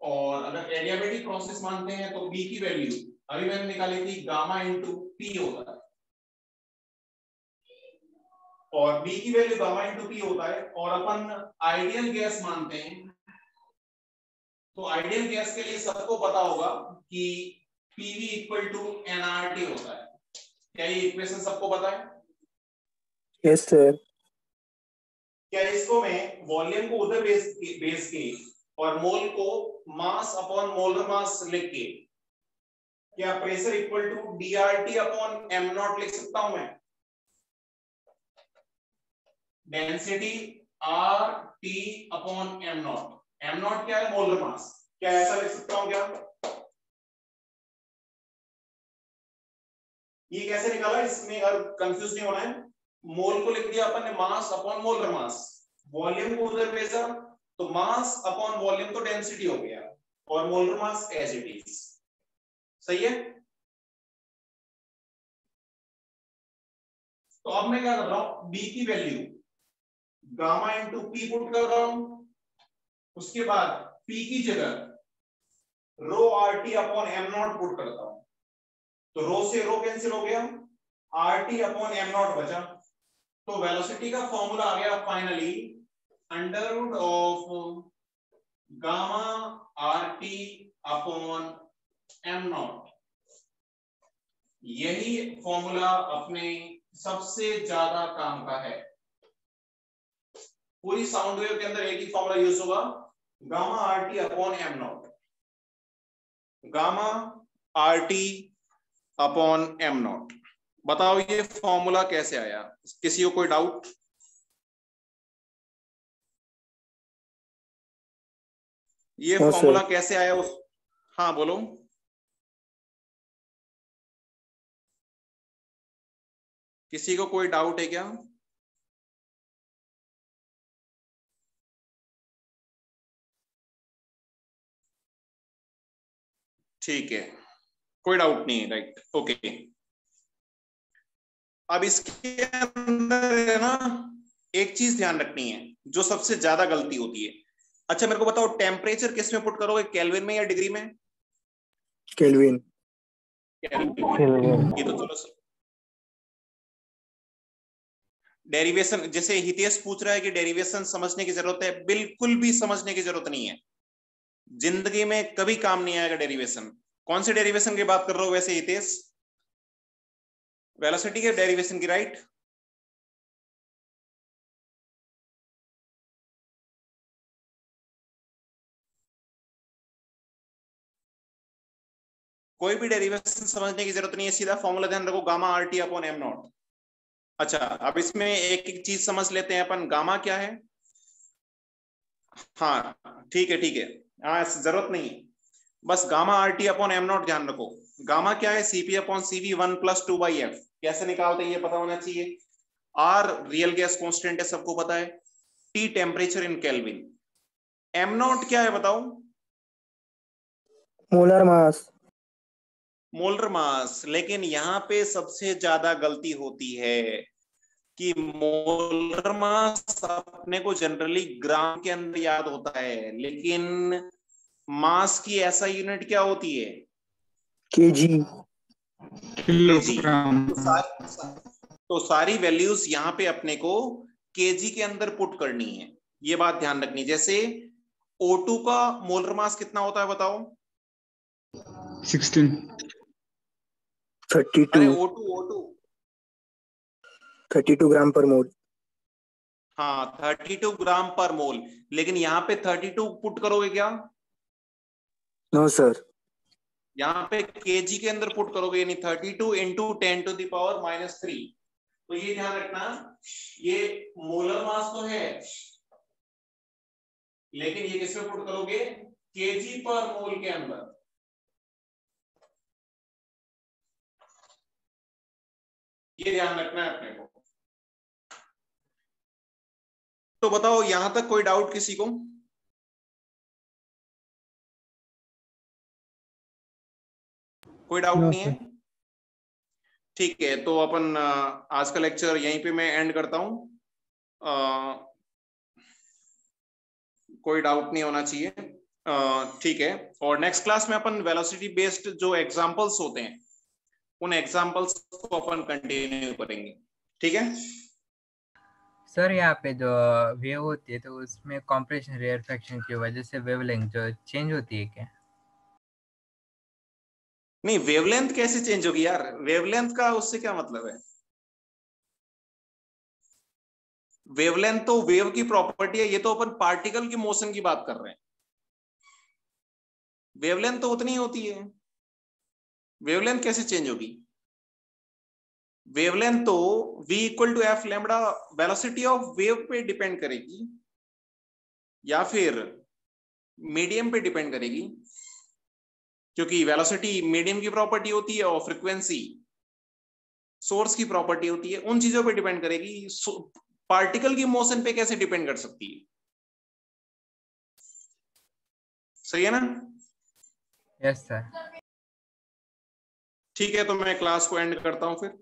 और अगर एडियाबैटिक प्रोसेस मानते हैं तो बी की वैल्यू अभी मैंने निकाली थी गामा इंटू पी होता है, और बी की वैल्यू गामा इंटू पी होता है। और अपन आइडियल गैस मानते हैं, तो आइडियल गैस के लिए सबको पता होगा कि पीवी इक्वल टू एनआरटी होता है। क्या ये इक्वेशन सबको पता है? Yes sir. क्या इसको मैं वॉल्यूम को उधर बेस के और मोल को मास अपॉन मोलर मास लिख के क्या pressure equal to DRT upon M nought लिख सकता हूं मैं? Density R T upon M nought, M nought क्या है? Molar mass. क्या ऐसा लिख सकता हूं क्या? ये कैसे निकाला, इसमें कंफ्यूज नहीं होना है। मोल को लिख दिया अपन ने mass upon molar mass, volume को उधर भेजा तो मास अपॉन वॉल्यूम तो डेंसिटी हो गया, और molar mass as it is. सही है। तो अब मैं क्या कर रहा हूं, बी की value gamma into P put कर रहा हूं, उसके बाद पी की जगह rho R T upon M naught put करता हूं। तो रो से रो कैंसिल हो गया, R T upon M naught बचा। तो वेलोसिटी का फॉर्मूला आ गया finally under root of gamma R T upon M naught. यही फॉर्मूला अपने सबसे ज्यादा काम का है। पूरी साउंड वेव के अंदर एक ही फॉर्मूला यूज होगा, gamma R T upon M not, gamma R T upon M not. बताओ ये फॉर्मूला कैसे आया? किसी को कोई डाउट? ये फॉर्मूला कैसे आया उस, हाँ बोलो। किसी को कोई डाउट है क्या? ठीक है, कोई डाउट नहीं है, राइट, ओके। अब इसके अंदर है ना एक चीज ध्यान रखनी है जो सबसे ज्यादा गलती होती है। अच्छा मेरे को बताओ, टेम्परेचर किस में पुट करोगे, केल्विन में या डिग्री में? केल्विन। ये तो चलो डेरिवेशन, जैसे हितेश पूछ रहा है कि डेरिवेशन समझने की जरूरत है, बिल्कुल भी समझने की जरूरत नहीं है। जिंदगी में कभी काम नहीं आएगा डेरिवेशन। कौन से डेरिवेशन की बात कर रहे हो वैसे हितेश? वेलोसिटी के डेरिवेशन की, राइट? कोई भी डेरिवेशन समझने की जरूरत नहीं है, सीधा फॉर्मूला ध्यान रखो, gamma R T upon M not. अच्छा अब इसमें एक एक चीज समझ लेते हैं अपन। गामा क्या है? हाँ ठीक है ठीक है, हाँ जरूरत नहीं, बस gamma R T upon M not ध्यान रखो। गामा क्या है? CP upon CV 1 + 2/f। कैसे निकालते हैं ये पता होना चाहिए। आर रियल गैस कांस्टेंट है, सबको पता है। T temperature in kelvin. M nought क्या है बताओ? Molar mass. Molar mass. लेकिन यहाँ पे सबसे ज्यादा गलती होती है कि मोलर मास अपने को जनरली ग्राम के अंदर याद होता है, लेकिन मास की ऐसा यूनिट क्या होती है? kg. किलोग्राम। तो सारी वैल्यूज यहाँ पे अपने को केजी के अंदर पुट करनी है, ये बात ध्यान रखनी। जैसे O2 का मोलर मास कितना होता है बताओ? 16। 32. अरे O2 32 ग्राम पर मोल. हाँ 32 ग्राम पर मोल, लेकिन यहाँ पे 32 पुट करोगे क्या? No sir. यहाँ पे केजी के अंदर पुट करोगे, यानी 32 इंटू 10⁻³ तो ये ध्यान रखना, ये मोलर मास तो है, लेकिन ये किसमें पुट करोगे? केजी पर मोल के अंदर। ये ध्यान रखना है अपने को। तो बताओ यहां तक कोई डाउट किसी को? कोई डाउट नहीं है? ठीक है, तो अपन आज का लेक्चर यहीं पे मैं एंड करता हूं। कोई डाउट नहीं होना चाहिए, ठीक है। और नेक्स्ट क्लास में अपन वेलोसिटी बेस्ड जो एग्जांपल्स होते हैं उन एग्जांपल्स को अपन कंटिन्यू करेंगे, ठीक है। सर यहाँ पे जो वेव होती है तो उसमें कॉम्प्रेशन रेयरफैक्शन की वजह से वेवलेंथ जो चेंज होती है क्या? नहीं, वेवलेंथ कैसे चेंज होगी यार? वेवलेंथ का उससे क्या मतलब है? वेवलेंथ तो वेव की प्रॉपर्टी है, ये तो अपन पार्टिकल की मोशन की बात कर रहे हैं। वेवलेंथ तो उतनी होती है, वेवलेंथ कैसे चेंज होगी? वेवलेंथ तो v equal to F lambda velocity of wave पे डिपेंड करेगी या फिर मीडियम पे डिपेंड करेगी, क्योंकि वेलोसिटी मीडियम की प्रॉपर्टी होती है और फ्रीक्वेंसी सोर्स की प्रॉपर्टी होती है। उन चीजों पे डिपेंड करेगी, पार्टिकल की मोशन पे कैसे डिपेंड कर सकती है? सही है ना? Yes sir. ठीक है, तो मैं क्लास को एंड करता हूं फिर।